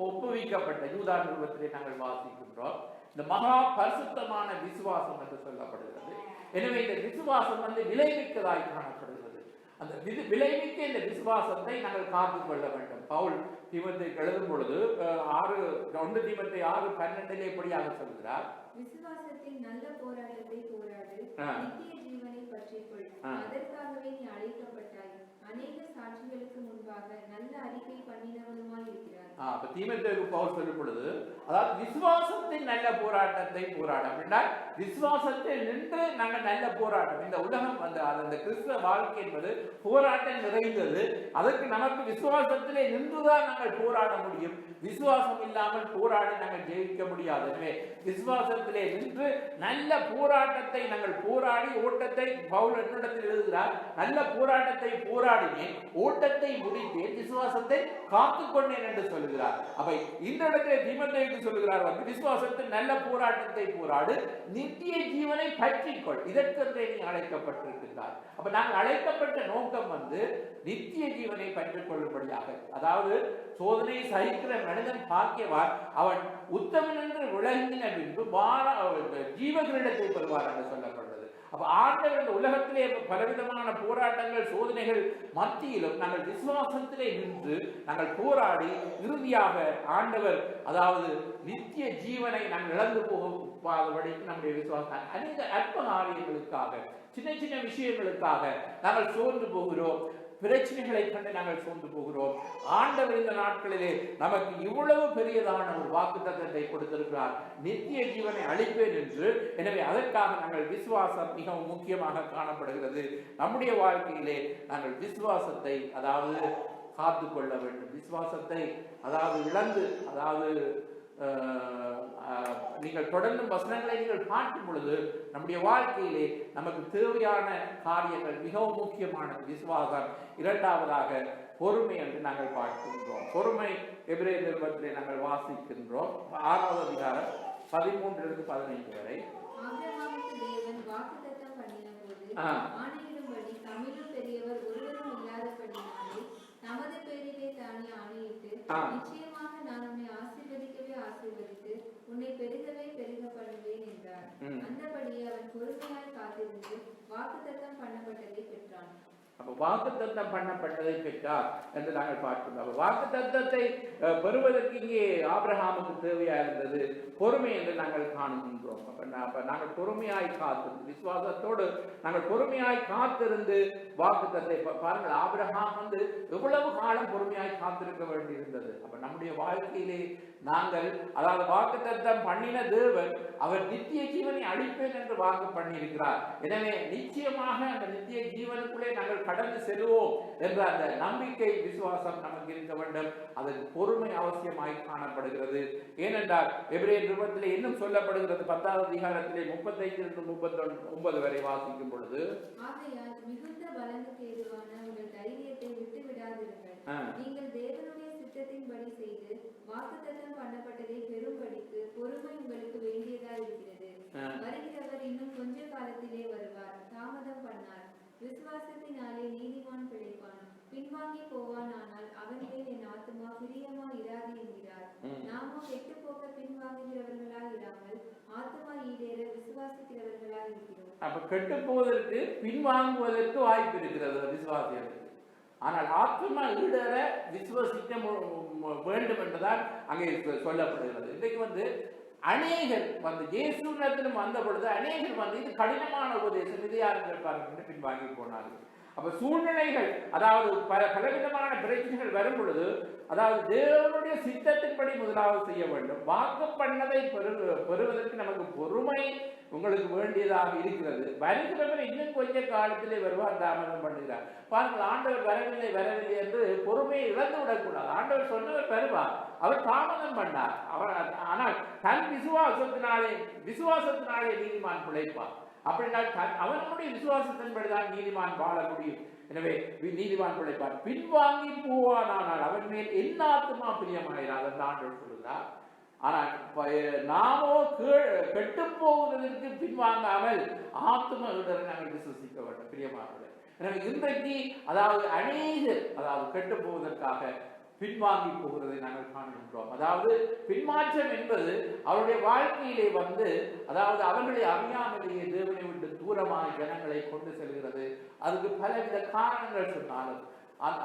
ஒப்புவிக்கப்பட்ட யூதா நிறுவனத்திலே நாங்கள் வாசிக்கின்றோம். இந்த மகா பரிசுத்தமான விசுவாசம் என்று சொல்லப்படுகிறது. எனவே இந்த விசுவாசம் விளைவிக்கதாய் காணப்படுகிறது. அந்த விளைவிக்க இந்த விசுவாசத்தை நாங்கள் காத்துக் கொள்ள வேண்டும். பவுல் தீமோத்தேயுக்கு எழுதும் பொழுது 1 தீமோத்தேயு 6:12 இப்படியாக சொல்கிறார், விசுவாசத்தின் நல்ல போராட்டத்தை போராடு, நித்திய ஜீவனை பற்றிக்கொள், அதற்காகவே நீ அழைக்கப்பட்டாய், அநேக சாட்சிகளுக்கு முன்பாக நல்ல அறிக்கை பண்ணினவனுமாய் இருக்கிறார். அப்ப தீமோத்தேயுக்கு பவுல் சொல்லும் பொழுது அதாவது விசுவாசத்தின் நல்ல போராட்டத்தை போராட அப்படின்னா விசுவாசத்தை நின்று நாங்கள் நல்ல போராட்டம். இந்த உலகம் அந்த கிறிஸ்தவ வாழ்க்கை என்பது போராட்டம் நிறைந்தது. அதற்கு நமக்கு விசுவாசத்திலே நின்றுதான் நாங்கள் போராட முடியும். விசுவாசம் இல்லாமல் போராடி நாங்கள் ஜெயிக்க முடியாது. எனவே விசுவாசத்திலே நின்று நல்ல போராட்டத்தை நாங்கள் போராடி ஓட்டத்தை பவுல் என்னிடத்தில் எழுதுகிறார், நல்ல போராட்டத்தை போராடினேன், ஓட்டத்தை முடித்தேன், விசுவாசத்தை காத்துக்கொண்டேன் என்று சொல்லுகிறார். அப்ப இந்த இடத்திலே தீமோத்தேயுக்கு சொல்லுகிறார் விசுவாசத்தில் நல்ல போராட்டத்தை போராடு, நித்திய ஜீவனை பற்றிக்கொள், இதற்கென்றே நீ அழைக்கப்பட்டிருக்கிறார். அப்ப நாங்கள் அழைக்கப்பட்ட நோக்கம் நித்திய ஜீவனை பற்றிக் கொள்ளும்படியாக. அதாவது சோதனை சகிக்கிற மனிதன் பாக்கியவான், அவன் உத்தமன் என்று விளங்கின பின்பு ஜீவகிரீடத்தை பெறுவார் என்று சொல்லப்படுகிறது. அப்ப ஆண்டவர் இந்த உலகத்திலே பலவிதமான போராட்டங்கள் சோதனைகள் மத்தியிலும் நாங்கள் விசுவாசத்திலே நின்று நாங்கள் போராடி இறுதியாக ஆண்டவர் அதாவது நித்திய ஜீவனை நாங்கள் இழந்து போகாதபடிக்கு நம்முடைய விசுவாசம் அநேக அற்ப காரியங்களுக்காக சின்ன சின்ன விஷயங்களுக்காக நாங்கள் சோர்ந்து போகிறோம். பிரச்சனைகளை கண்டு நாங்கள் சோர்ந்து போகிறோம். ஆண்டவர் இந்த நாட்களிலே நமக்கு இவ்வளவு பெரியதான ஒரு வாக்குத்தத்தத்தை கொடுத்திருக்கிறார், நித்திய ஜீவனை அளிப்பேன் என்று. எனவே அதற்காக நாங்கள் விசுவாசம் மிகவும் முக்கியமாக காணப்படுகிறது. நம்முடைய வாழ்க்கையிலே நாங்கள் விசுவாசத்தை அதாவது காத்து கொள்ள வேண்டும். விசுவாசத்தை அதாவது இழந்து அதாவது நீங்கள் தொடர்ந்து வசனங்களை நீங்கள் பார்க்கும் பொழுது நம்முடைய வாழ்க்கையிலே நமக்கு தேவையான காரியங்கள் மிகவும் முக்கியமானது விசுவாசம். இரண்டாவதாக பொறுமை என்று நாங்கள் பார்க்கின்றோம். பொறுமை எபிரேயர் நிருபத்திலே நாங்கள் வாசிக்கின்றோம். 6வது அதிகாரம் 13 to 15 வரை. ஆபிரகாமுக்கு தேவன் வாக்குத்தத்தம் பண்ணினபோது ஆணையிடும்படி தம்மிலும் பெரியவர் ஒருவரும் இல்லாதபடியினாலே நமது பேரிலே தானே ஆணையிட்டு நிச்சயமாக நான் உன்னை ஆசீர்வதிக்கவே ஆசீர்வதித்து உன்னை பெருகவே பெருக பண்ணுவேன் என்றார். அந்தபடியே அவன் பொறுமையாய் காத்திருந்து வாக்குத்தத்தம் பண்ணப்பட்டதை பெற்றான். அப்ப வாக்குத்தத்தம் பண்ணப்பட்டதை பெற்றார் என்று நாங்கள் பார்க்கிறோம். வாக்குத்தத்தத்தை பெறுவதற்கு இங்கே ஆபிரகாமுக்கு தேவையா இருந்தது பொறுமை என்று நாங்கள் காணுகின்றோம். அப்ப நாங்கள் பொறுமையாய் காத்திருந்து விசுவாசத்தோடு நாங்கள் பொறுமையாய் காத்திருந்து வாக்குத்தத்தை பாருங்கள். ஆபிரகாம் எவ்வளவு காலம் பொறுமையாய் காத்திருக்க வேண்டியிருந்தது. அப்ப நம்முடைய வாழ்க்கையிலே நாங்கள் அதாவது வாக்குத்தத்தம் பண்ணின தேவன் அவர் நித்திய ஜீவனை அளிப்பேன் என்று வாக்கு பண்ணியிருக்கிறார். எனவே நிச்சயமாக அந்த நித்திய ஜீவனுக்குள்ளே நாங்கள் கடந்து செல்வோம் என்ற அந்த நம்பிக்கை விசுவாசம் நமக்கு இருக்க வேண்டும். அதற்கு பொறுமை அவசியமாய் காணப்படுகிறது. ஏனென்றால் எபிரேயர் நிருபத்திலே இன்னும் சொல்லப்படுகிறது 10வது அதிகாரத்திலே 35 to 39 வரை வாசிக்கும் பொழுது ஆகையால் மிகுந்த பலனுக்கு ஏதுவான உங்கள் தைரியத்தை விட்டு விடாதிருங்கள். நீங்கள் தேவனுடைய சித்தத்தின்படி செய்து வாக்குத்தத்தம் பண்ணப்பட்டதை பெறும்படிக்கு பொறுமை உங்களுக்கு வேண்டியதா இருக்கிறது. வருகிறவர் இன்னும் கொஞ்ச காலத்திலே வருவார், தாமதம் பண்ணார். விசுவாசத்தினாலே நீதிமான் பிழைப்பான், பின்வாங்கி போவான். ஆனால் அவனிலே என் ஆத்துமா பிரியமா இராது என்கிறார். நாமோ கெட்டு போக பின்வாங்குகிறவர்களா இராமல் ஆத்துமா ஈடேற விசுவாசிக்கிறவர்களா இருக்கிறோம். அப்ப கெட்டு போவதற்கு பின்வாங்குவதற்கு வாய்ப்பு இருக்கிறது விசுவாசிகளுக்கு. ஆனால் ஆத்மா ஈடேற விசுவாசிக்க வேண்டும் என்றுதான் அங்கே சொல்லப்படுகிறது. இன்றைக்கு அநேகர் இயேசுவிடத்திலும் வந்த பொழுது அநேகர் இது கடினமான உபதேசம், இது யாரும் கேட்பார்கள் என்று பின்வாங்கி போனார்கள். அப்ப சூழ்நிலைகள் அதாவது பலவிதமான பிரச்சனைகள் வரும் பொழுது அதாவது தேவனுடைய சித்தத்தின்படி முதலாவது செய்ய வேண்டும். வாக்கு பண்ணதை பெறுவதற்கு நமக்கு பொறுமை உங்களுக்கு வேண்டியதாக இருக்கிறது. வருகிறவர் இன்னும் கொஞ்ச காலத்திலே வருவார், தாமதம் பண்ணுகிறார். பாருங்கள், ஆண்டவர் வரவில்லை வரவில்லை என்று பொறுமையை இழந்து விடக்கூடாது. ஆண்டவர் சொன்னவர் வருவார், அவர் தாமதம் பண்ணார். ஆனால் தன் விசுவாசத்தினாலே நீதிமான் பிழைப்பார். அப்படின்னா அவனுடைய விசுவாசத்தின்படிதான் நீதிமான் வாழ முடியும். எனவே நீதிமான் பிழைப்பார். பின்வாங்கி போவானால் அவன் மேல் என்ன ஆத்துமா பிரியமாயிராது என்று ஆண்டவர் சொல்லுகிறார். ஆனால் நாமோ கெட்டு போவதற்கு பின்வாங்காமல் ஆத்தும நாங்கள் விசுவசிக்க வேண்டும் பிரியமானவர்களே. எனவே இன்றைக்கு அதாவது அநேகர் கெட்டு போவதற்காக பின்வாங்கி போகிறதை நாங்கள் காண்கின்றோம். அதாவது பின்மாற்றம் என்பது அவருடைய வாழ்க்கையிலே அதாவது அவர்களை அறியாமலேயே தேவனை விட்டு தூரமாக ஜனங்களை கொண்டு செல்கிறது. அதுக்கு பலவித காரணங்கள் சொன்னாலும்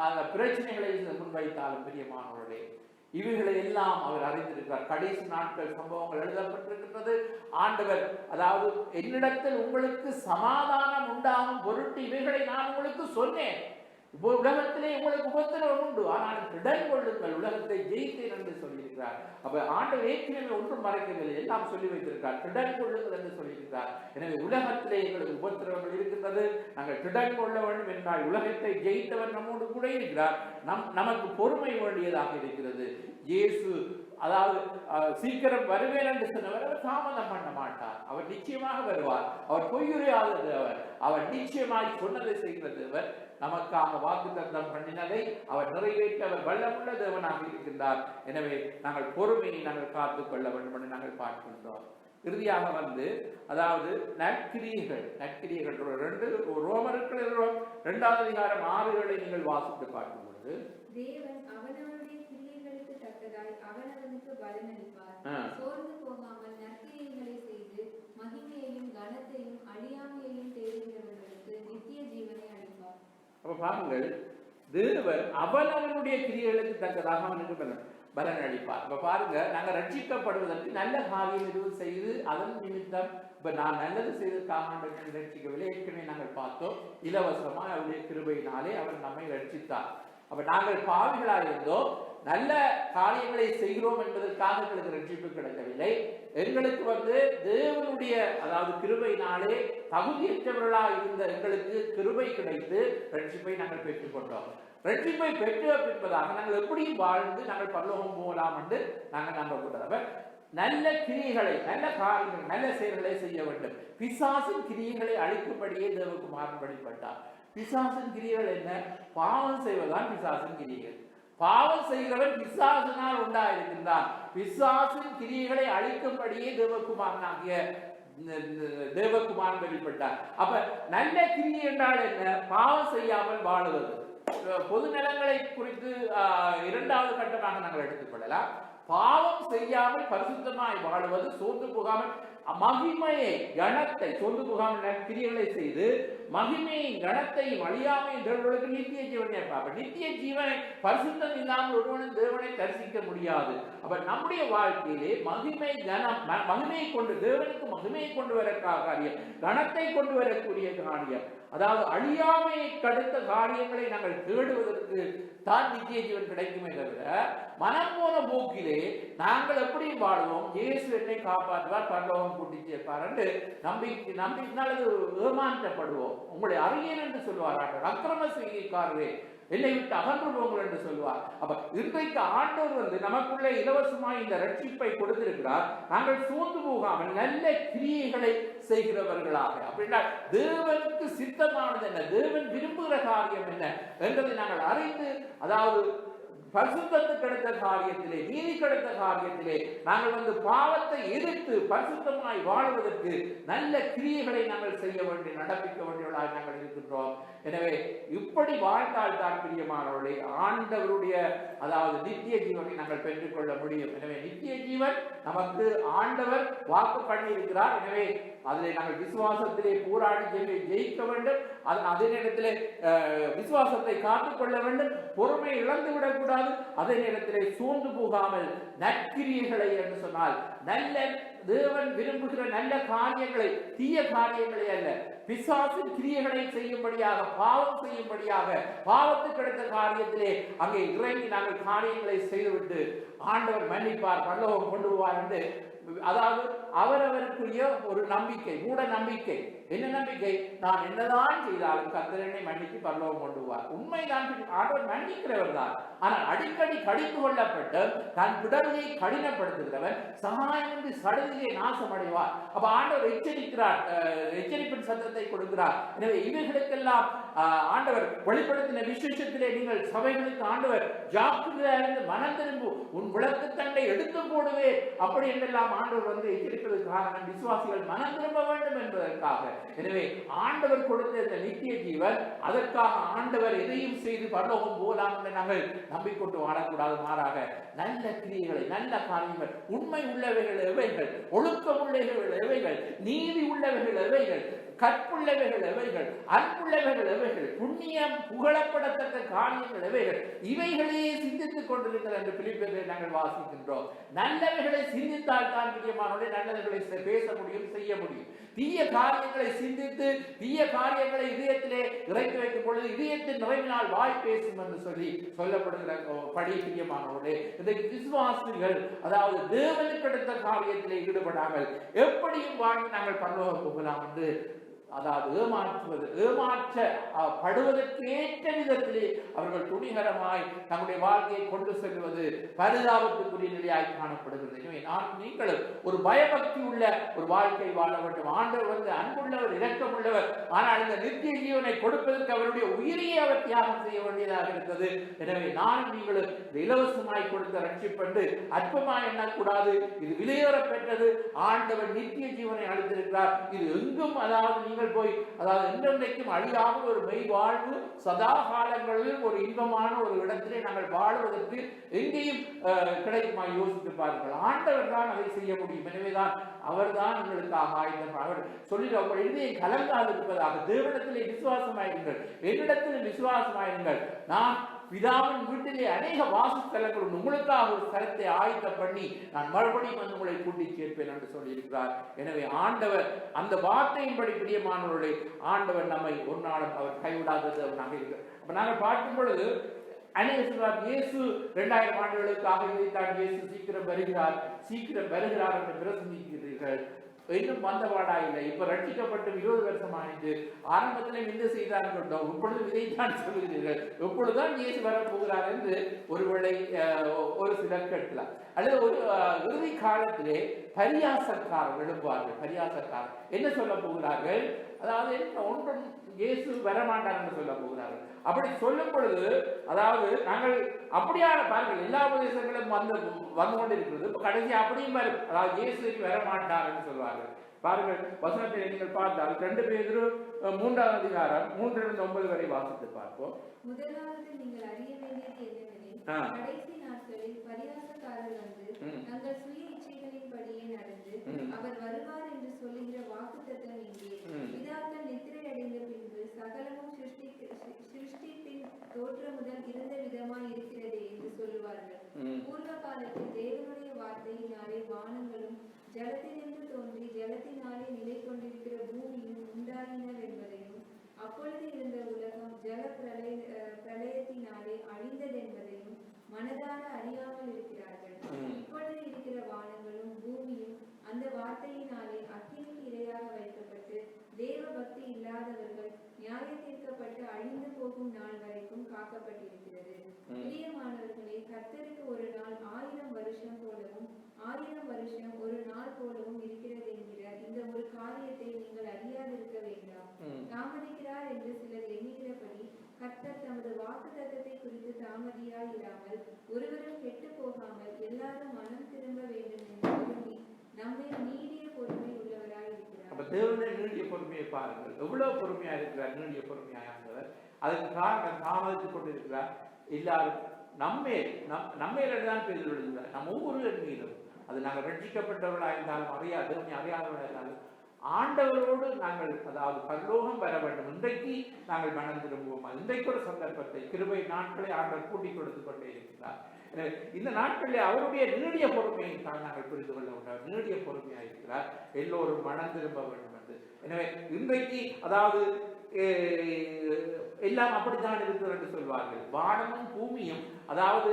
அந்த பிரச்சனைகளை முன்வைத்தாலும் பிரியமானவர்களே, இவைகளை எல்லாம் அவர் அறிந்திருக்கிறார். கடைசி நாட்கள் சம்பவங்கள் எழுதப்பட்டிருக்கிறது. ஆண்டவர் அதாவது என்னிடத்தில் உங்களுக்கு சமாதானம் உண்டாகும் பொருட்டு இவைகளை நான் உங்களுக்கு சொன்னேன். உலகத்திலே உங்களுக்கு உபத்திரவம் உண்டு, ஆனால் திடன் கொள்ளுங்கள், உலகத்தை ஜெயித்தேன் என்று சொல்லியிருக்கிறார். அப்ப ஆண்டவர் ஏற்கனவே ஒன்றும் மறைக்கவில்லை, எல்லாம் சொல்லி வைத்திருக்கிறார். திடன் கொள்ளுங்கள் என்று சொல்லியிருக்கிறார். எனவே உலகத்திலே எங்களுக்கு உபத்திரவங்கள் இருக்கிறது, நாங்கள் திடன் கொள்ள வேண்டும் என்றால் உலகத்தை ஜெயித்தவர் நம்மோடு கூட இருக்கிறார். நமக்கு பொறுமை வேண்டியதாக இருக்கிறது. இயேசு அதாவது சீக்கிரம் வருவேன் என்று சொன்னவர் அவர் தாமதம் பண்ண மாட்டார். அவர் நிச்சயமாக வருவார். அவர் பொய்யுரையாதவர். அவர் நிச்சயமாய் சொன்னதை செய்கிறது. நமக்காக வாக்குத்தத்தம் பண்ணினதை அவர் நிறைவேற்ற அவர் வல்லமுள்ள தேவனாக இருக்கின்றார். எனவே நாங்கள் பொறுமையை நாங்கள் காத்துக் கொள்ள வேண்டும் என்று நாங்கள் பார்க்கின்றோம். இறுதியாக அதாவது நற்கிரியைகள் 2 ரோமருக்கு 2வது அதிகாரம் 6 நீங்கள் வாசித்து பார்க்கும் பொழுது தேவன் அவனவனுடைய கிரியைகளுக்கு தக்கதாய் அவனவனுக்கு பலன் அளிப்பார். சோர்ந்து போகாமல் நற்கிரியைகளை செய்து மகிமையையும் கனத்தையும் அழியாமையையும் தேடுகிறவர்களுக்கு நித்திய ஜீவனை அளிப்பார். அப்ப பாருங்கள், தேவன் அவனவனுடைய கிரியைகளுக்கு தக்கதாக அவனுக்கு பலன் அளிப்பார். இப்ப பாருங்க, நாங்க ரட்சிக்கப்படுவதற்கு நல்ல காரியம் எதுவும் செய்து அதன் நிமித்தம் இப்ப நான் நல்லது செய்ததற்காக ரட்சிக்கவில்லை. ஏற்கனவே நாங்கள் பார்த்தோம், இலவசமா அவருடைய கிருபையினாலே அவர் நம்மை ரட்சித்தார். அப்ப நாங்கள் பாவிகளா இருந்தோம், நல்ல காரியங்களை செய்கிறோம் என்பதற்காக எங்களுக்கு ரட்சிப்பு கிடைக்கவில்லை. எங்களுக்கு தேவனுடைய அதாவது கிருபையினாலே தகுதியற்றவர்களா இருந்த எங்களுக்கு கிருபை கிடைத்து ரட்சிப்பை நாங்கள் பெற்றுக் கொண்டோம். ரட்சிப்பை பெற்று பின்பதாக நாங்கள் எப்படியும் வாழ்ந்து நாங்கள் பரலோகம் போகலாம் என்று நாங்கள் நம்பக்கூடாது. நல்ல கிரியைகளை, நல்ல காரியங்கள், நல்ல செயல்களை செய்ய வேண்டும். பிசாசின் கிரியைகளை அழிக்கும்படியே தேவகுமாரன் வெளிப்பட்டார். பிசாசின் கிரியைகள் என்ன? பாவம் செய்வதுதான் பிசாசின் கிரியைகள். பாவம் செய்கிறவன் பிசாசினால் உண்டாயிருக்கின்றான். பிசாசின் கிரியைகளை அழிக்கும்படியே தேவகுமாரனாகிய தேவகுமாரன் வெளிப்பட்டார். அப்ப நல்ல கிரியை என்றால் என்ன? பாவம் செய்யாமல் வாழுவது. பொது நலங்களை குறித்து இரண்டாவது கட்டமாக நாங்கள் எடுத்துக்கொள்ளலாம். பாவம் செய்யாமல் பரிசுத்தமாய் வாழுவது, சோர்ந்து போகாமல் மகிமையை கணத்தை, சோர்ந்து போகாமல் கிரியைகளை செய்து மகிமையை கணத்தையும் அழியாமையும் தேவர்களுக்கு நித்திய ஜீவனை பார்ப்ப. நித்திய ஜீவனை பரிசுத்தம் இல்லாமல் ஒருவனும் தேவனை தரிசிக்க முடியாது. அப்ப நம்முடைய வாழ்க்கையிலே மகிமை கனம், மகிமையை கொண்டு தேவனுக்கு மகிமையை கொண்டு வர காரியம், கணத்தை கொண்டு வரக்கூடிய காரியம், அதாவது அழியாமையை கடுத்த காரியங்களை நாங்கள் தேடுவதற்கு தான் நித்திய ஜீவன் கிடைக்குமே தவிர மனம் போன போக்கிலே நாங்கள் எப்படி வாழுவோம், இயேசு என்னை காப்பாற்றுவார், பரலோகம் கூட்டி சேர்ப்பார் என்று நம்பினால் ஏமாற்றப்படுவோம். உங்களை அறியேன் என்று சொல்வார். அக்கிரம செய்கைக்காரரே என்னை விட்டு அகன்று போங்கள் என்று சொல்வார். அப்ப இன்றைக்கு ஆண்டவர் நமக்குள்ளே இலவசமாய் இந்த ரட்சிப்பை கொடுத்திருக்கிறார். நாங்கள் சோர்ந்து போகாமல் நல்ல கிரியைகளை செய்கிறவர்களாக, அப்படின்னா தேவனுக்கு சித்தமானது என்ன, தேவன் விரும்புகிற காரியம் என்ன என்பதை நாங்கள் அறிந்து, அதாவது பரிசுத்தத்துக்கு கிடைத்த காரியத்திலே, நீதி கிடைத்த காரியத்திலே நாங்கள் பாவத்தை எதிர்த்து பரிசுத்தமாய் வாழ்வதற்கு நல்ல கிரியைகளை நாங்கள் செய்ய வேண்டிய, நடப்பிக்க வேண்டியவர்களாக நாங்கள் இருக்கின்றோம். எனவே இப்படி வாழ்ந்தால் தான் பிரியமானவர்களே ஆண்டவருடைய அதாவது நித்திய ஜீவனை நாங்கள் பெற்றுக்கொள்ள முடியும். எனவே நித்திய ஜீவன் நமக்கு ஆண்டவர் வாக்கு பண்ணி இருக்கிறார். எனவே அதில் நாங்கள் விசுவாசத்திலே போராடி ஜெயிக்க வேண்டும். அதே நேரத்தில் விசுவாசத்தை காத்துக்கொள்ள வேண்டும். பொறுமை இழந்து விடக்கூடாது. அதே நேரத்தில் சோர்ந்து போகாமல் நற்கிரியைகளை என்று சொன்னால் நல்ல தேவன் விரும்புகிற நல்ல காரியங்களை, தீய காரியங்களை அல்ல, பிசாசின் கிரியைகளை செய்யும்படியாக, பாவம் செய்யும்படியாக, பாவத்துக்கு கிடைத்த காரியத்திலே அங்கே இறங்கி நாங்கள் காரியங்களை செய்துவிட்டு ஆண்டவர் மன்னிப்பார், பரலோகம் கொண்டு போவார் என்று, அதாவது அவரவருக்குரிய ஒரு நம்பிக்கை, மூட நம்பிக்கை. என்ன நம்பிக்கை? நான் என்னதான் செய்தாலும் கர்த்தர் என்னை மன்னித்து பரலோகம் கொண்டு போவார். உண்மைதான், ஆண்டவர் மன்னிக்கிறவர் தான். ஆனால் அடிக்கடி கடிந்து கொள்ளப்பட்டு தன் பிடரியை கடினப்படுத்துகிறவன் சகாயமின்றி சடுதியை நாசமடைவார். அப்ப ஆண்டவர் எச்சரிக்கிறார், எச்சரிப்பின் சத்தத்தை கொடுக்கிறார். எனவே இவைகளுக்கெல்லாம் ஆண்டவர் வெளிப்படுத்தின விசேஷத்திலே நீங்கள் சபைகளுக்கு ஆண்டவர் ஜாக்கிரதையாக மனம் திரும்பு, உன் விளக்கு தண்டை எடுத்து போடுவேன் அப்படி என்றெல்லாம் ஆண்டவர் எச்சரிப்பதற்கு காரணம் விசுவாசிகள் மனம் திரும்ப வேண்டும் என்பதற்காக. எனவே ஆண்டவர் கொடுத்த இந்த நித்திய ஜீவன், அதற்காக ஆண்டவர் எதையும் செய்து பரலோகம் போலாம் என்று நாங்கள் நம்பிக்கொண்டு வாழக்கூடாது. மாறாக நல்ல கிரியைகளை, நல்ல காரியங்கள், உண்மை உள்ளவைகள் எவைகள், ஒழுக்கம் உள்ளவைகள் எவைகள், நீதி உள்ளவைகள் எவைகள், கற்புள்ளவைகள் எவைகள், அன்புள்ளவைகள் எவைகள், புண்ணியம் புகழப்படத்தக்க காரியங்கள் எவைகள், இவைகளையே சிந்தித்துக் கொண்டிருக்கிறது என்று பிலிப்பியரிலே நாங்கள் வாசிக்கின்றோம். நல்லவைகளை சிந்தித்தால் தான் பிரியமானவர்களே நல்லவைகளை பேச முடியும், செய்ய முடியும். தீய காரியங்களை சிந்தித்து தீய காரியங்களை இதயத்திலே இறக்கி வைக்கும் பொழுது இதயத்தின் நிறைவினால் வாய் பேசும் என்று சொல்லி சொல்லப்படுகிற படி பிரியமானவர்களே, இன்றைக்கு விசுவாசிகள் அதாவது தேவனுக்கு அடுத்த காரியத்திலே ஈடுபடாமல் எப்படியும் வாழ்ந்து நாங்கள் பரலோகம் போகலாம் என்று, அதாவது ஏமாற்றப்படுவதற்கேற்ற விதத்திலே அவர்கள் துணிகரமாய் தங்களுடைய வாழ்க்கையை கொண்டு செல்வது பரிதாபத்துக்குரிய நிலையாய் காணப்படுகிறது. எனவே நீங்களும் ஒரு பயபக்தி உள்ள ஒரு வாழ்க்கை வாழ வேண்டும். ஆண்டவர் அன்புள்ளவர், இரக்கமுள்ளவர். ஆனால் இந்த நித்திய ஜீவனை கொடுப்பதற்கு அவருடைய உயிரையே அவர் தியாகம் செய்ய வேண்டியதாக இருக்கிறது. எனவே நானும் நீங்களும் இலவசமாய் கொடுத்த ரட்சிப்பென்று அற்பமாய் எண்ணக்கூடாது. இது விலையேற பெற்றது. ஆண்டவர் நித்திய ஜீவனை அளித்திருக்கிறார். இது எங்கும், அதாவது நீங்கள் நீங்கள் போய் அதாவது என்றென்றைக்கும் அழியாமல் ஒரு மெய் வாழ்வு சதா காலங்களில் ஒரு இன்பமான ஒரு இடத்திலே நாங்கள் வாழ்வதற்கு எங்கேயும் கிடைக்குமா யோசித்து பாருங்கள். ஆண்டவர் தான் அதை செய்ய முடியும். எனவேதான் அவர் தான் எங்களுக்காக ஆயுதம். அவர் சொல்லிட்டு உங்கள் இதயம் கலங்காது இருப்பதாக தேவனிடத்திலே விசுவாசமாயிருங்கள், என்னிடத்தில் விசுவாசமாயிருங்கள். நான் பிதாவின் வீட்டிலே அநேக வாசஸ்தலங்கள் உங்களுக்காக ஒரு ஸ்தலத்தை ஆயத்தம் பண்ணி நான் மறுபடியும் வந்து உங்களை கூட்டி சேர்ப்பேன் என்று சொல்லியிருக்கிறார். எனவே ஆண்டவர் அந்த வார்த்தையின்படி பிரியமானவர்களே, ஆண்டவர் நம்மை ஒரு நாளும் அவர் கைவிடாதது நாங்கள் இருக்கிறோம். அப்ப நாங்கள் பார்க்கும் பொழுது அநேக சொல்வார் இயேசு 2000 ஆண்டுகளுக்காக இதைத்தான் இயேசு சீக்கிரம் வருகிறார் என்று பிரசங்கிக்கிறீர்கள். இன்னும் வந்தபாடா இல்லை. இப்ப ரட்சிக்கப்பட்டு 20 வருஷம் ஆயிட்டு ஆரம்பத்தில் இந்த செய்தார் கொண்டோம், இப்பொழுது இதைத்தான் சொல்லுகிறீர்கள், எப்பொழுதுதான் இயேசு வரப்போகிறார் என்று ஒருவேளை ஒரு சிலர் கேட்கலாம். அல்லது ஒரு இறுதி காலத்திலே பரியாசக்காரர் எழுப்புவார்கள். பரியாசக்காரர் என்ன சொல்ல போகிறார்கள்? அதாவது ஒன்றும் இயேசு வரமாட்டார் என்று சொல்ல போகிறார்கள். அப்படி சொல்லும் பொழுது அதாவது நாங்கள் அப்படியான பாருங்கள், எல்லா உபதேசங்களும் வந்து கொண்டிருக்கிறது. இப்ப கடைசி அப்படியும் வரும், அதாவது இயேசு வரமாட்டார் என்று சொல்வார்கள். பாருங்கள், வசனத்தை நீங்கள் பார்த்தால் 2 பேதுரு 3ஆம் அதிகாரம் 3-9 வரை வாசித்து பார்ப்போம். முதலாவது நீங்கள் அறிய வேண்டியது என்னவெனில், கடைசி நாட்களில் பரியாசக்காரர் வந்து தங்கள் சுய இச்சைகளின்படியே நடந்து அவர் வருவார் என்று சொல்லுகிற வாக்குத்தத்தம் இங்கே. பிதாக்கள் நித்திரை அடைந்த பின்பு சகலமும் சிருஷ்டிப்பின் தோற்ற முதல் இருந்த விதமாய் இருக்கிறதே என்று சொல்லுவார்கள். பூர்வ காலத்தில் தேவனுடைய வார்த்தையினாலே வானங்களும் ஜலத்தினின்று தோன்றி ஜலத்தினாலே நிலை கொண்டிருக்கிற பூமியும் உண்டாயினவென்பதையும், அப்பொழுது இருந்த உலகம் ஜல பிரளயத்தினாலே அழிந்ததென்பதையும் மனதார அறியாமல் இருக்கிறார்கள். இப்பொழுது இருக்கிற வானங்களும் பூமியும் அந்த வார்த்தையினாலே அக்கினிக்கு இரையாக வைக்கப்பட்டு தேவ பக்தி இல்லாதவர்கள் நியாய தீர்க்கப்பட்டு அழிந்து போகும் நாள் வரைக்கும் காக்கப்பட்டிருக்கிறது. பிரியமானவர்களே, கர்த்தருக்கு ஒரு நாள் 1000 வருஷம் போலவும் 1000 வருஷம் ஒரு நாள் போலவும் இருக்கிறது என்கிற இந்த ஒரு காரியத்தை நீங்கள் அறியாதிருக்க வேண்டாம். தாமதிக்கிறார் என்று சிலர் எண்ணுகிறபடி கர்த்தர் தமது வாக்குத்தத்தத்தை குறித்து தாமதியாயிராமல் ஒருவரும் கெட்டு போகாமல் எல்லாரும் மனம் திரும்ப வேண்டும் என்று விரும்பி நம்மை நீடிய பொறுமை உள்ளவராய் இருக்கிறார். அப்ப தேவனுடைய நீடிய பொறுமையை பாருங்கள், எவ்வளவு பொறுமையா இருக்கிறார். நீடிய பொறுமையானவர். அதுக்கு காரணம் தாமதித்துக் கொண்டிருக்கிறார். எல்லாரும் நம்மேதான் பேர் எழுதுகிறார். நம்ம ஒவ்வொரு மீதும் அது நாங்கள் ரட்சிக்கப்பட்டவர்களாக இருந்தாலும் அறியாதவர்களாக இருந்தாலும் ஆண்டவரோடு நாங்கள் அதாவது பரலோகம் வர வேண்டும். இன்றைக்கு நாங்கள் மனம் திரும்புவோம். இன்றைக்கு ஒரு சந்தர்ப்பத்தை கிருபை நாட்களை ஆண்டவர் கூட்டிக் கொடுத்து கொண்டே இருக்கிறார். எனவே இந்த நாட்களில் அவருடைய நீடிய பொறுமையை தான் நாங்கள் புரிந்து கொள்ள வேண்டும். நீடிய பொறுமையாக இருக்கிறார். எல்லோரும் மனம் திரும்ப வேண்டும் என்று. எனவே இன்றைக்கு அதாவது எல்லாம் அப்படித்தான் இருக்கிறது என்று சொல்வார்கள். வானமும் பூமியும் அதாவது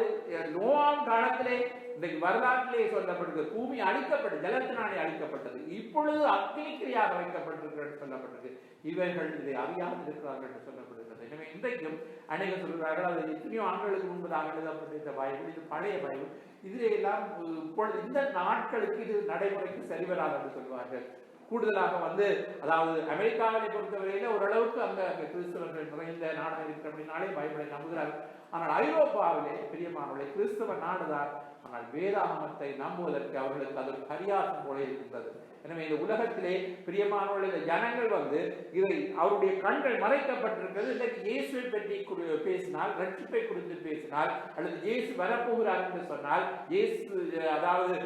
நோவாம் காலத்திலே இன்றைக்கு வரலாற்றிலே சொல்லப்படுகிறது, பூமி அழிக்கப்பட்டு ஜலத்தினாலே அழிக்கப்பட்டது, இப்பொழுது அக்னிக்கிரியாக வைக்கப்பட்டிருக்கிறது சொல்லப்பட்டது. இவர்கள் இதை அறியாமல் இருக்கிறார்கள் என்று சொல்லப்படுகிறது. எனவே இன்றைக்கும் அநேகர் சொல்கிறார்கள், அது எத்தனையோ ஆண்டுகளுக்கு முன்பதாக எழுதப்பட்ட இந்த பைபிள், இது பழைய பைபிள், இதிலே எல்லாம் இப்பொழுது இந்த நாட்களுக்கு இது நடைமுறைக்கு சரிவராது என்று சொல்வார்கள். கூடுதலாக வந்து அதாவது அமெரிக்காவை பொறுத்தவரையில ஓரளவுக்கு அந்த கிறிஸ்தவர்கள் நிறைந்த நாடாக இருக்கிறபடினாலே பைபிளை நம்புகிறார்கள். ஆனால் ஐரோப்பாவிலே பிரியமானவர்களை கிறிஸ்தவ நாடுதான். ஆனால் வேதாகமத்தை நம்புவதற்கு அவர்களுக்கு அது பரியாசம் போல இருக்கின்றது. எனவே இந்த உலகத்திலே பிரியமானவர்கள் இந்த ஜனங்கள் வந்து இதை அவருடைய கண்கள் மறைக்கப்பட்டிருக்கிறது. இன்றைக்கு இயேசுவை பற்றி பேசினால், ரட்சிப்பை குறித்து பேசினால், அல்லது இயேசு வரப்போகிறார் என்று சொன்னால், இயேசு அதாவது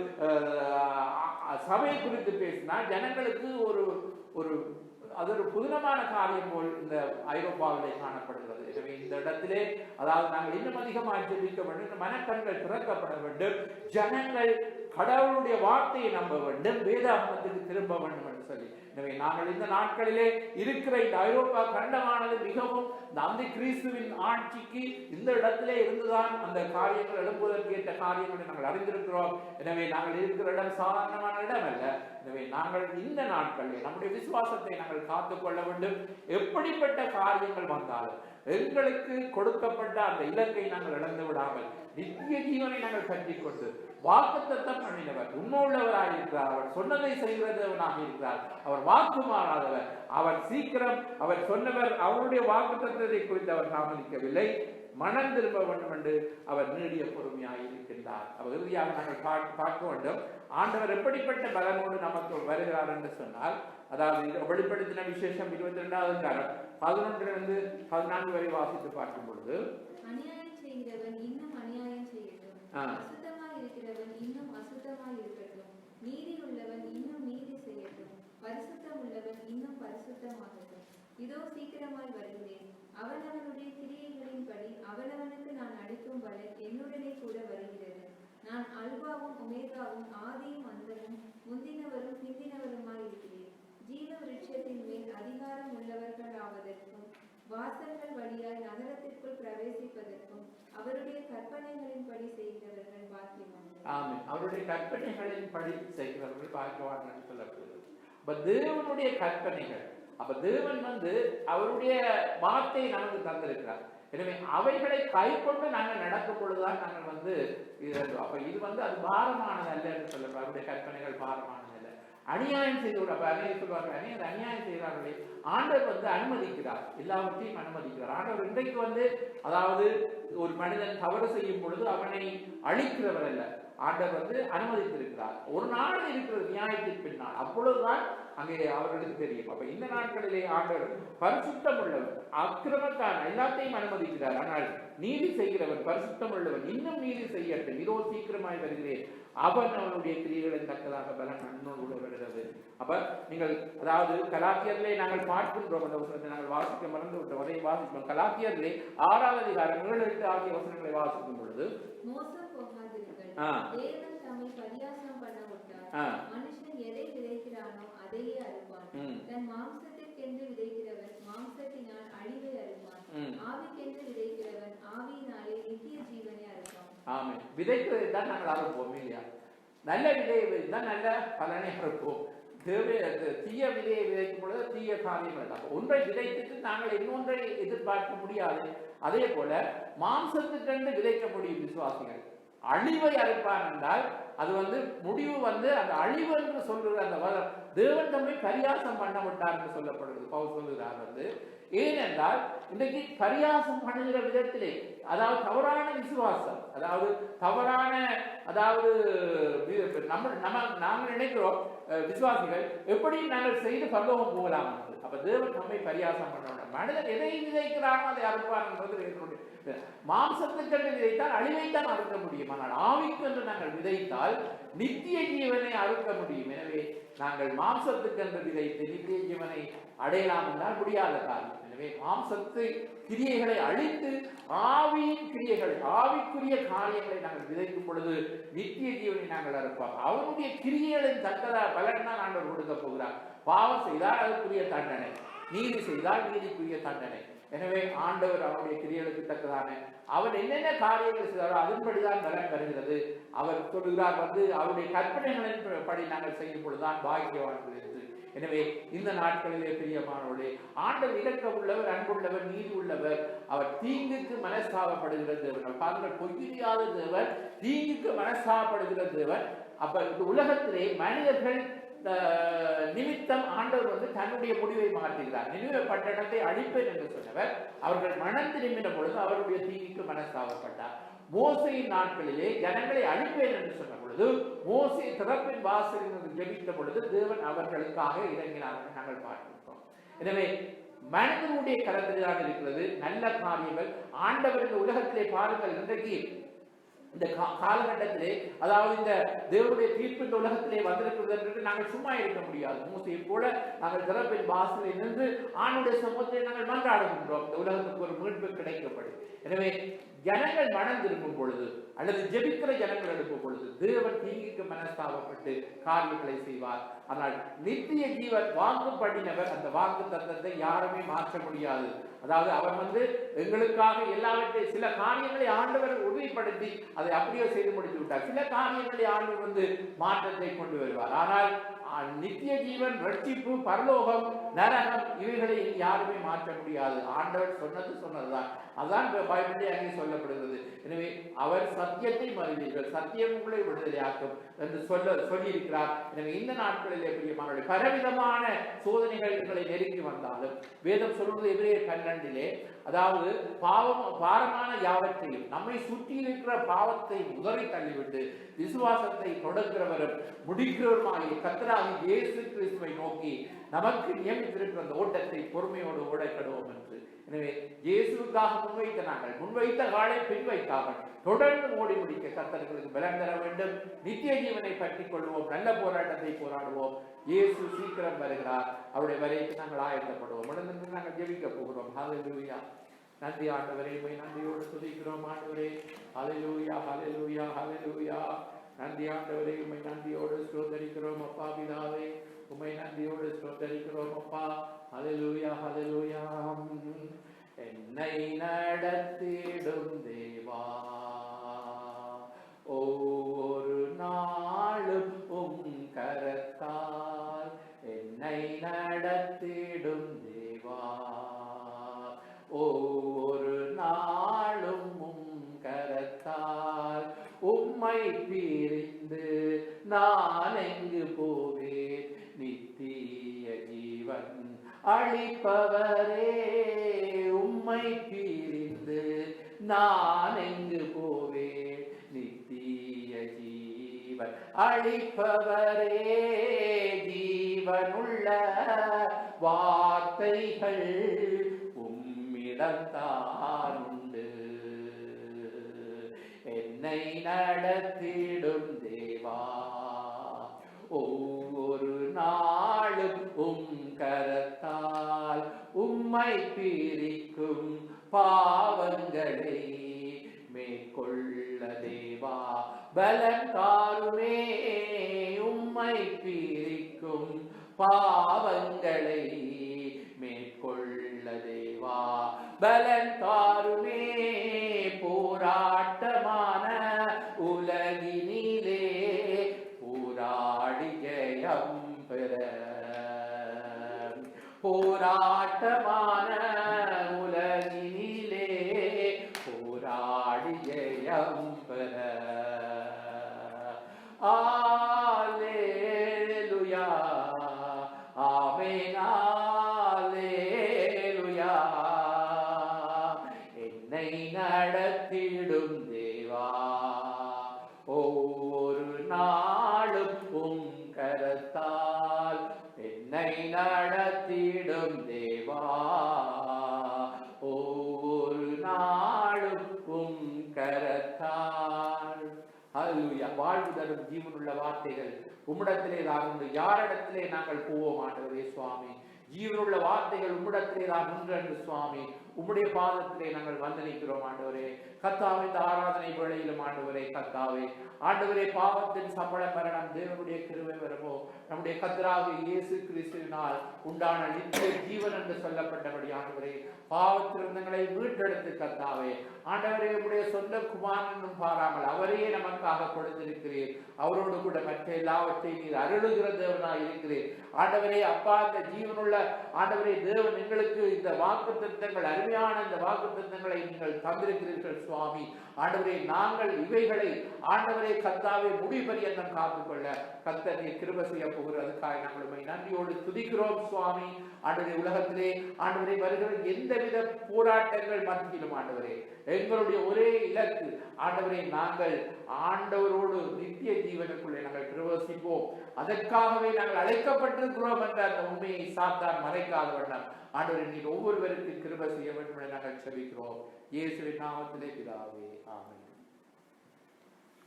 சபையை குறித்து பேசினால் ஜனங்களுக்கு ஒரு அது ஒரு புதினமான காரியம் போல் இந்த ஐரோப்பாவிலே காணப்படுகிறது. எனவே இந்த இடத்திலே அதாவது நாங்கள் இன்னும் அதிகமாக ஜெபிக்க வேண்டும். இந்த மனக்கண்கள் திறக்கப்பட வேண்டும். ஜனங்கள் கடவுளுடைய வார்த்தையை நம்ப வேண்டும், வேதாகமத்துக்கு திரும்ப வேண்டும் என்று சொல்லி. எனவே நாங்கள் இந்த நாட்களிலே இருக்கிற இந்த ஐரோப்பா கண்டமானது மிகவும் அந்த கிறிஸ்துவின் ஆட்சிக்கு இந்த இடத்திலே இருந்துதான் அந்த காரியங்கள் எழுப்புவதற்கு ஏற்ற காரியங்களை நாங்கள் அறிந்திருக்கிறோம். எனவே நாங்கள் இருக்கிற இடம் சாதாரணமான இடம் அல்ல. எனவே நாங்கள் இந்த நாட்களில் நம்முடைய விசுவாசத்தை நாங்கள் காத்துக்கொள்ள வேண்டும். எப்படிப்பட்ட காரியங்கள் வந்தாலும் எங்களுக்கு கொடுக்கப்பட்ட அந்த இலக்கை நாங்கள் இழந்து விடாமல் நித்திய ஜீவனை நாங்கள் கட்டிக்கொண்டு வாக்குத்தத்தம் பண்ணினவர் உண்மையுள்ளவராயிருக்கிறார். அவர் சொன்னதை செய்வதவனாக இருக்கிறார். அவர் வாக்கு மாறாதவர். அவர் சீக்கிரம் அவர் சொன்னவர். அவருடைய வாக்குத்தத்தத்தை குறித்து அவர் தாமதிக்கவில்லை. மனம் திரும்ப வேண்டும் என்று அவர் நீடிய பொறுமையாக இருக்கின்றார். அவர் இறுதியாக நாங்கள் பார்க்க வேண்டும், ஆண்டவர் எப்படிப்பட்ட பலனோடு நமக்கு வருகிறார் என்று சொன்னால், அதாவது வெளிப்படுத்தின விசேஷம் 22வது அதிகாரம் 11 14 வரை வாசித்து பார்க்கும் பொழுது, அநியாயம் செய்கிறவன் இன்னும் அநியாயம் செய்யட்டும், அசுத்தமாய் இருக்கிறவன் இன்னும் அசுத்தமாய் இருக்கட்டும், நீதி உள்ளவன் இன்னும் நீதி செய்யட்டும், பரிசுத்தம் உள்ளவன் இன்னும் பரிசுத்தமாகட்டும். இதோ சீக்கிரமாய் வருகிறேன், அவனவனுடைய கிரியைகளின்படி அவனவனுக்கு நான் அளிக்கும் பலன் என்னுடனே கூட வருகிறது. நான் அல்பாவும் ஒமேகாவும் ஆதியும் அந்தமும் முந்தினவரும் பிந்தினவருமாய் இருக்கிறேன். ஜீவ விருட்சத்தின் மேல் அதிகாரம் உள்ளவர்களாவதற்கும் வாசல்கள் வழியாய் நகரத்திற்குள் பிரவேசிப்பதற்கும் அவருடைய கற்பனைகளின்படி செய்கிறவர்கள் பாக்கியவான்கள். ஆமென். அவருடைய கற்பனைகளின்படி செய்கிறவர்கள் பாக்கியவான்கள் என்று சொல்லப்படுகிறது. அப்ப தேவனுடைய கற்பனைகள், அப்ப தேவன் அவருடைய வார்த்தையை நமக்கு தந்திருக்கிறார். எனவே அவைகளை கை கொண்டு நாங்கள் நடக்கும் பொழுதுதான் நாங்கள் அப்ப இது அது பாரமானது அல்ல என்று சொல்லுவார். அவருடைய கற்பனைகள் பாரமானது அல்ல. அநியாயம் செய்து சொல்வார்கள், அநியாயம் செய்கிறார்களே ஆண்டவர் அனுமதிக்கிறார், எல்லாவற்றையும் அனுமதிக்கிறார். ஆண்டவர் இன்றைக்கு அதாவது ஒரு மனிதன் தவறு செய்யும் பொழுது அவனை அழிக்கிறவர் அல்ல, ஆண்டவர் அனுமதித்திருக்கிறார். ஒரு நாள் இருக்கிறது நியாயத்தின் பின்னால், அப்பொழுதுதான் அங்கே அவர்களுக்கு தெரியும். அப்ப இந்த நாட்களிலே ஆண்டவர் பரிசுத்தம் உள்ளவர், அக்கிரமத்தான் எல்லாத்தையும் அனுமதிக்கிறார். ஆனால் நீதி செய்கிறவன் பரிசுத்தம் உள்ளவன் இன்னும் நீதி செய்யட்டும், இதோ சீக்கிரமாய் வருகிறேன், அவன் அவனுடைய கிரியைகளின் தக்கதாக பலன் நன்னோடு வருகிறது. அப்ப நீங்கள் அதாவது கலாத்தியர்களை நாங்கள் பார்க்கின்றோம், அந்த வசனத்தை நாங்கள் வாசிக்க மறந்து விட்டோம், அதை வாசிப்போம். கலாத்தியர்களை 6வது அதிகாரம் 7, 8 ஆகிய வசனங்களை வாசிக்கும் பொழுது, மோசம் போகாதிருங்கள், தேவன் தம்மை பரியாசம் பண்ண விட்டார், மனுஷன் எதை விதைக்கிறானோ அதையே அறுப்பான். தன் மாம்சத்திற்கென்று விதைக்கிறவன் மாம்சத்தினால் அழிவை அறுப்பான், ஆவிக்கென்று விதைக்கிறவன் ஆவியினாலே நித்திய ஜீவனை அறுப்பான். ஆமென். விதைக்கிறதை தான் நாங்கள் அறுப்போம் இல்லையா? நல்ல விதையை தான் நல்ல பலனை அறுப்போம். தீய விதையை விதைக்கும் பொழுது தீய காரியங்கள் தான். ஒன்றை விதைத்துட்டு நாங்கள் இன்னொன்றை எதிர்பார்க்க முடியாது. அதே போல மாம்சத்துக்கென்று விதைக்க முடியும் விசுவாசிகள். அழிவை அறுப்பான் என்றால் அது முடிவு அந்த அழிவு என்று சொல்றது. அந்த தேவன் தம்மை பரியாசம் பண்ண விட்டார் என்று சொல்லப்படுகிறது. பவுல் சொல்லுகிறார் ஏனென்றால் இன்றைக்கு பரியாசம் பண்ணுகிற விதத்திலே, அதாவது தவறான விசுவாசம், அதாவது தவறான, அதாவது நாங்கள் நினைக்கிறோம் விசுவாசிகள் எப்படி நாங்கள் செய்து பரலோகம் போகலாம் என்று. அப்ப தேவன் நம்மை பரியாசம் பண்ண வேண்டாம். மனிதன் எதை விதைக்கிறானோ அதை அறுப்பான் என்பது மாம்சத்துக்கென்று விதைத்தால் அழிவைத்தான் அறுக்க முடியும். ஆனால் ஆவிக்கென்று நாங்கள் விதைத்தால் நித்திய ஜீவனை அறுக்க முடியும். எனவே நாங்கள் மாம்சத்துக்கென்று விதைத்து நித்திய ஜீவனை அடையலாம் என்றால் முடியாத காரியம். எனவே மாம்சத்து கிரியைகளை அழித்து ஆவியின் கிரியைகளை, ஆவிக்குரிய காரியங்களை நாங்கள் விதைக்கும் பொழுது நித்திய ஜீவனை நாங்கள் அறுப்போம். அவனுடைய கிரியைகளின் தக்கதா பலன் தான் ஆண்டவர் கொடுக்க போகிறார். பாவம் செய்தால் அதுக்குரிய தண்டனை, நீதி செய்தால் நீதிக்குரிய தண்டனை. எனவே ஆண்டவர் அவருடைய கிரியைகளுக்கு தக்கதான அவன் என்னென்ன காரியங்கள் செய்தாரோ அதன்படிதான் பலன் வருகிறது. அவர் சொல்லுகிறார் அவருடைய கற்பனைகளின் படி நாங்கள் செய்யும் பொழுதுதான் பாக்கியவான்கள் என்று. எனவே இந்த நாட்களிலே பிரியமானவர்களே, ஆண்டவர் இரக்கம் உள்ளவர், அன்புள்ளவர், நீதி உள்ளவர். அவர் தீங்குக்கு மனஸ்தாபப்படுகிற தேவன். பாருங்கள், பொய்யாத தேவன், தீங்குக்கு மனஸ்தாபப்படுகிற தேவன். அப்ப இந்த உலகத்திலே மனிதர்கள் நிமித்தம் ஆண்டவர் தன்னுடைய முடிவை மாற்றுகிறார். நினைவு பட்டணத்தை அழிப்பேன் என்று சொன்னவர் அவர்கள் மனம் திரும்பின பொழுது அவருடைய தீங்குக்கு மனஸ்தாபப்பட்டார். மோசையின் நாட்களிலே ஜனங்களை அழிப்பேன் என்று சொன்ன பொழுது மோசே திறப்பின் வாசலில் ஜெபித்த பொழுது தேவன் அவர்களுக்காக இறங்கினார் நாங்கள் பார்க்கிறோம். எனவே மனிதனுடைய கரத்தில்தான் இருக்கிறது நல்ல காரியங்கள். ஆண்டவர் இந்த உலகத்திலே பாருங்கள், இன்றைக்கு இந்த காலகட்டத்திலே, அதாவது இந்த தேவனுடைய தீர்ப்பு இந்த உலகத்திலே வந்திருக்கிறது என்று நாங்கள் சும்மா இருக்க முடியாது. மோசையை போல நாங்கள் திறப்பின் வாசலில் நின்று ஆண்டுடைய சமூகத்தை நாங்கள் மன்றாடுகின்றோம், இந்த உலகத்துக்கு ஒரு மீட்பு கிடைக்கப்படும். எனவே ஜனங்கள் மனம் திரும்பும் பொழுது அல்லது ஜெபிக்கிற ஜனங்கள் எழுப்பும் பொழுது தேவன் தீங்குக்கு மனஸ்தாபப்பட்டு காரியங்களை செய்வார். ஆனால் நித்திய ஜீவன் வாக்கு பண்ணினவர், அந்த வாக்கு தத்தத்தை யாருமே மாற்ற முடியாது. அதாவது அவர் எங்களுக்காக எல்லாவற்றையும், சில காரியங்களை ஆண்டவர் உறுதிப்படுத்தி அதை அப்படியே செய்து முடித்து விட்டார். சில காரியங்களை ஆண்டவர் மாற்றத்தை கொண்டு வருவார். ஆனால் நித்திய ஜீவன், ரட்சிப்பு, பரலோகம், நரகம் இவைகளை யாருமே மாற்ற முடியாது. ஆண்டவர் சொன்னது சொன்னதுதான். அதுதான் பைபிளிலே அங்கே சொல்லப்படுகிறது. எனவே அவர் சத்தியத்தை மறுவீர்கள், சத்தியம் உங்களை விடுதலையாக்கும் என்று சொல்லியிருக்கிறார். எனவே இந்த நாட்களிலே பிரியமானவர்களே, பலவிதமான சோதனைகள் எங்களை நெருங்கி வந்தாலும் வேதம் சொல்வது எபிரேயர் 12 அதாவது பாரமான யாவற்றையும் நம்மை சுற்றி இருக்கிற பாவத்தை உதறி தள்ளிவிட்டு விசுவாசத்தை தொடங்குகிறவரும் முடிக்கிறவருமாகிய கர்த்தராகிய இயேசு கிறிஸ்துவை நோக்கி நமக்கு நியமித்திருக்கிற அந்த ஓட்டத்தை பொறுமையோடு ஓடக்கடுவோம் என்று. எனவே இயேசுக்காக முன்வைத்த காலை பின் வைக்காமல் தொடர்ந்து ஓடி முடிக்க கர்த்தர்களுக்கு பலம் தர வேண்டும். நித்திய ஜீவனை பற்றிக் கொள்வோம், நல்ல போராட்டத்தை போராடுவோம். இயேசு சீக்கிரம் வருகிறார், அவருடைய வரைக்கு நாங்கள் ஆயத்தப்படுவோம். உடனே நாங்கள் ஜெபிக்க போகிறோம். ஹல்லேலூயா. நன்றி ஆண்டவரே, உம்மை நன்றியோடு துதிக்கிறோம் ஆண்டவரே. ஹல்லேலூயா, ஹல்லேலூயா, ஹல்லேலூயா. நன்றி ஆண்டவரே, உம்மை நன்றியோடு ஸ்தோத்தரிக்கிறோம் அப்பா பிதாவே. உம்மை நன்றியோடு ஸ்தோத்தரிக்கிறோம் அப்பா. ஹல்லேலூயா, ஹல்லேலூயா. என்னை நடத்திடும் தேவா, ஒவ்வொரு நாளும் உம் கரத்தால் என்னை நடத்திடும் தேவா, ஒவ்வொரு நாளும் உம் கரத்தால் உம்மை பிரிந்து நான் எங்கு போவேன், நித்திய ஜீவன் அளிப்பவரே. உம்மை பிரிந்து நான் எங்கு போவேன், நித்திய ஜீவன் அளிப்பவரே. ஜீவனுள்ள வார்த்தைகள் உம்மிடம்தான் உண்டு. என்னை நடத்திடும் தேவா, ஒவ்வொரு நாளும் உம் கரத்தால் உம்மை பிரிக்கும் பாவங்களை மேற்கொள்ள தேவா பலம் தாருமே. உம்மை பிரிக்கும் பாவங்களை மேற்கொள்ள தேவா பலம் தாருமே. போராட்டமான உலகினிலே போராடி ஜெயம் பெற, போராட்டமான உலகினிலே போராடி ஜெயம் பெற. அல்லேலூயா, ஆமென், அல்லேலூயா. என்னை நடத்திடும் தேவா, ஒவ்வொரு நாளும் உம் கரத்தால் என்னை நடத்திடும் தேவா, ஒவ்வொரு நாளும் உம் கரத்தால். ஹல்லேலூயா. வாழ்வு தரும் ஜீவனுள்ள வார்த்தைகள் உம்மிடத்திலே தான் உண்டு. யாரிடத்திலே நாங்கள் போவோம் ஆண்டவரே சுவாமி? ஜீவனுள்ள வார்த்தைகள் உம்மிடத்திலே தான் உண்டு சுவாமி. உம்முடைய பாதத்திலே நாங்கள் வந்து நிற்கிறோம் ஆண்டவரே. கர்த்தாவே, இந்த ஆராதனை வேளையிலும் ஆண்டவரே, கர்த்தாவே ஆண்டவரே, பாவத்தின் சம்பள மரணம் தேவனுடைய கிருபை வரமோ நம்முடைய கர்த்தராகிய இயேசு கிறிஸ்துவினால் உண்டான நித்திய ஜீவன் என்று சொல்லப்பட்டபடி ஆண்டவரே, பாவத்திலிருந்தங்களை மீட்டெடுத்து கர்த்தாவே ஆண்டவரே, உம்முடைய சொந்த குமாரனும் பாராமல் அவரையே நமக்காக கொடுத்திருக்கிறீர். அவரோடு கூட மற்ற எல்லாவற்றையும் நீர் அருளுகிற தேவனாய் இருக்கிறீர் ஆண்டவரே. அப்பா, இந்த ஜீவனுள்ள ஆண்டவரே தேவன் எங்களுக்கு இந்த வாக்குத்தத்தங்கள், அருமையான இந்த வாக்குத்தத்தங்களை நீங்கள் தந்திருக்கிறீர்கள் சுவாமி. ஆண்டவரே, நாங்கள் இவைகளை ஆண்டவரே கர்த்தாவே முடிபரியந்தம் காத்துக்கொள்ள கர்த்தர் நீர் கிருபை செய்ய போகிறதுக்காக நாங்கள் உம்மை நன்றியோடு துதிக்கிறோம் சுவாமி. ஆண்டவரே, உலகத்திலே ஆண்டவரே வருகிற எந்தவித போராட்டங்கள் மத்தியிலும் ஆண்டவரே எங்களுடைய ஒரே இலக்கு ஆண்டவரே, நாங்கள் ஆண்டவரோடு நித்திய ஜீவனுக்குள்ளே நாங்கள் பிரவேசிப்போம். அதற்காகவே நாங்கள் அழைக்கப்பட்டிருக்கிறோம் என்ற அந்த உண்மையை சாத்தான் மறைக்காத வண்ணம் ஆண்டவரே நீர் ஒவ்வொருவருக்கு கிருபை செய்ய வேண்டும் என நாங்கள் செபிக்கிறோம். இயேசுவின் நாமத்திலே பிதாவே, ஆமென்.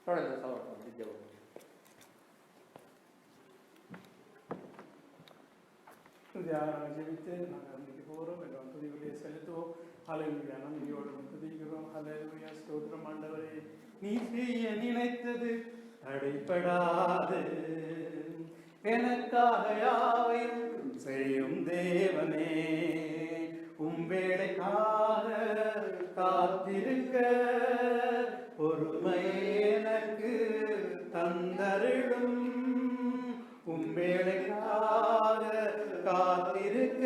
தொடர்ந்து சகோதரன் ஜெபம். ஜெபித்து நாங்கள் நம்பிக்கை போகிறோம். எல்லாம் துதிகளை செலுத்துவோம். ஹல்லேலூயா. நம்பிக்கையோடு துதிக்கிறோம். ஹல்லேலூயா. ஸ்தோத்திரம் ஆண்டவரே. நீ செய்ய நினைத்தது தடைப்படாது, எனக்காக யாவையும் செய்யும் தேவனே. உம்பேளைக்காக காத்திருக்க பொறுமை எனக்கு தந்தருளும். உம்பேளைக்காக காத்திருக்க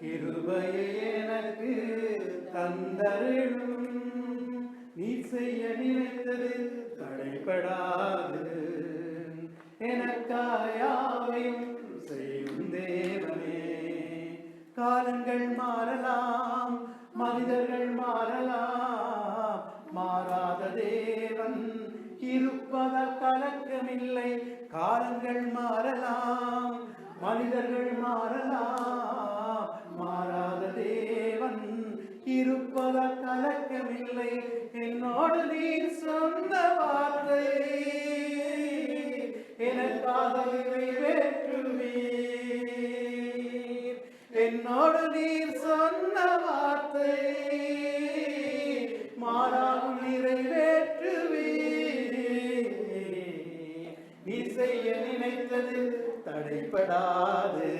கிருபையை எனக்கு தந்தருளும். நீ செய்ய நினைத்தது தடைபடாது. எனக்காக யாவையும் செய்யும் தேவனே. காலங்கள் மாறலாம், மனிதர்கள் மாறலாம், மாறாத தேவன் இருப்பதால் கலக்கமில்லை. காலங்கள் மாறலாம், மனிதர்கள் மாறலாம், மாறாத தேவன் இருப்பதால் கலக்கமில்லை. என்னோடு நீர் சொந்த வார்த்தை எனக்காக நிறைவேற்றுவீர். என்னோடு நீர் சொன்ன வார்த்தை மாறாமல் நிறைவேற்றுவீர். நீ செய்ய நினைத்தது தடைபடாது.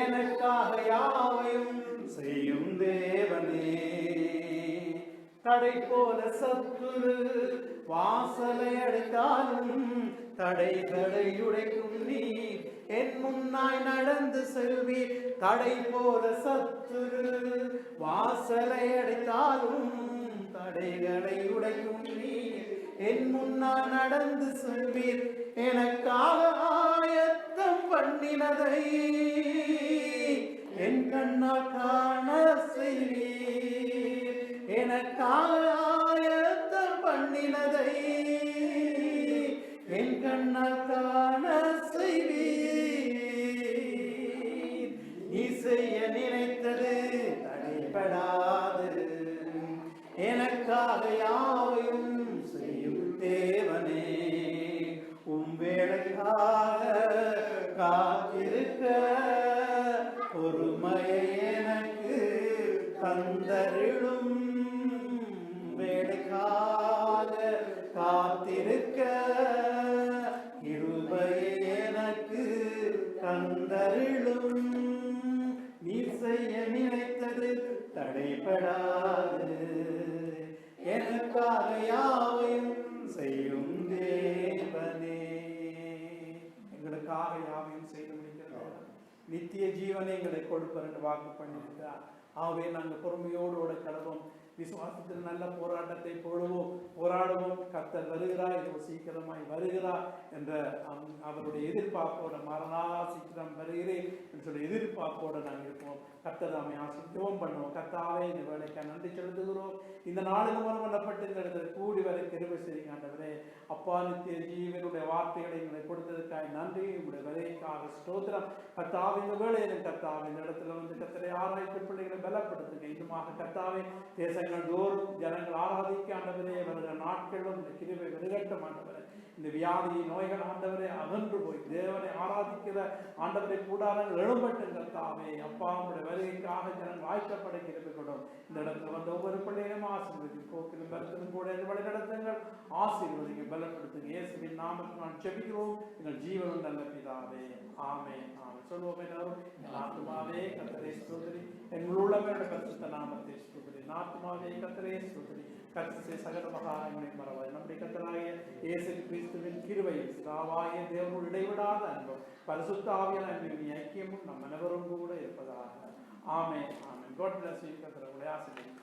எனக்காக யாவையும் செய்யும் தேவனே. தடை போல சத்துரு வாசலை அடைத்தாலும் தடைகளை உடைக்கும் நீ என் முன்னாய் நடந்து செல்வீர். தடை போல சத்துரு வாசலை அடைத்தாலும் தடைகளை உடைக்கும் நீ என் முன்னால் நடந்து செல்வீர். எனக்காக ஆயத்தம் பண்ணினதை என் கண்ணால் காண செய்வீர். எனக்காக ஆயத்தம் பண்ணினதை என் கண்ணால் காண செய்வீர். நீ செய்ய நினைத்தது தடைபடாது. எனக்காக யாவையும் செய்யும் தேவனே. வேளைக்காக காத்திருக்க பொறுமையை எனக்கு தந்தருளும். வேளைக்காக காத்திருக்க கிருபையை எனக்கு தந்தருளும். நீ செய்ய நினைத்தது தடைபடாது. எனக்காக யாவையும் செய்யும் தேவனே. எங்களுக்காக யாவையும் செய்து முடிக்கிறார். நித்திய ஜீவனை எங்களை கொடுப்பார் என்று வாக்கு பண்ணியிருக்கிறார். ஆகவே நாங்கள் பொறுமையோடு ஓட கடவோம். விசுவாசத்தில் நல்ல போராட்டத்தை போராடுவோம். கர்த்தர் வருகிறார், இது சீக்கிரமாய் வருகிறார் என்ற அவருடைய எதிர்பார்ப்போட மரணா சீக்கிரம் வருகிறேன் என்று சொல்லி எதிர்பார்ப்போடு நாங்கள் இருப்போம். கர்த்தர் நாமை ஆசிர்வம் பண்ணுவோம். கர்த்தாவே இந்த வேலைக்கு நன்றி செலுத்துகிறோம். இந்த நாளில் மனப்பட்டு இந்த இடத்துல கூடி வரை கிருபை செய்யுங்க ஆண்டவரே. அப்பா நித்திய ஜீவனுடைய வார்த்தைகளை எங்களை கொடுத்ததற்காக நன்றி. உங்களுடைய வேலைக்காக ஸ்தோத்திரம். கர்த்தாவே இந்த வேலையிலும் கர்த்தாவே இந்த இடத்துல வந்து கர்த்தரை ஆராய்ச்சி பிள்ளைகளை பலப்படுத்துங்க. இன்னுமாக கர்த்தாவே தேசங்கள் தோறும் ஜனங்கள் ஆராதிக்க ஆண்டவரே வருகிற நாட்களும் இந்த கிருபை வருகட்டும் ஆண்டவரே. இந்த வியாதி நோய்கள் ஆண்டவரே அகன்று போய் தேவனை ஆராதிக்கிற ஆண்டவரை கூடாரங்கள் எழும்பட்டும் கர்த்தாவே. அப்பா உங்களுடைய வருகைக்காக ஜனங்கள் வாய்க்கப்பட கிருபை கொடும். இந்த இடத்துல வந்து ஒவ்வொரு பிள்ளைகளும் ஆசீர்வதி போக்கிலும் பலத்திலும் கூட வழி நடத்துங்கள். ஆசீர்வதிங்க, பலப்படுத்துங்க. இயேசுவின் நாமத்தில் நான் ஜெபிக்கிறோம் எங்கள் ஜீவனும் நல்ல பிதாவே. ஆமென் ஆமென் சொல்வோம். எல்லாரும் ஆத்துமாவே கர்த்தரை ஸ்தோத்திரி, எங்களுள்ளவருடைய பரிசுத்த நாமத்தை ஸ்தோத்திரி. ஆத்துமாவே கர்த்தரை ஸ்தோத்திரி, கர்த்தரை சகல மகாரங்களை மறவாய். நம்முடைய கர்த்தராகிய இயேசு கிறிஸ்துவின் கிருபையும் பிதாவாகிய தேவனோடு இடைவிடாத அன்பும் பரிசுத்த ஆவியான அன்பின் ஐக்கியமும் நம் அனைவரும் கூட இருப்பதாக. ஆமென் ஆமென். God bless you. கர்த்தர் உங்களை ஆசீர்வதிப்பார்.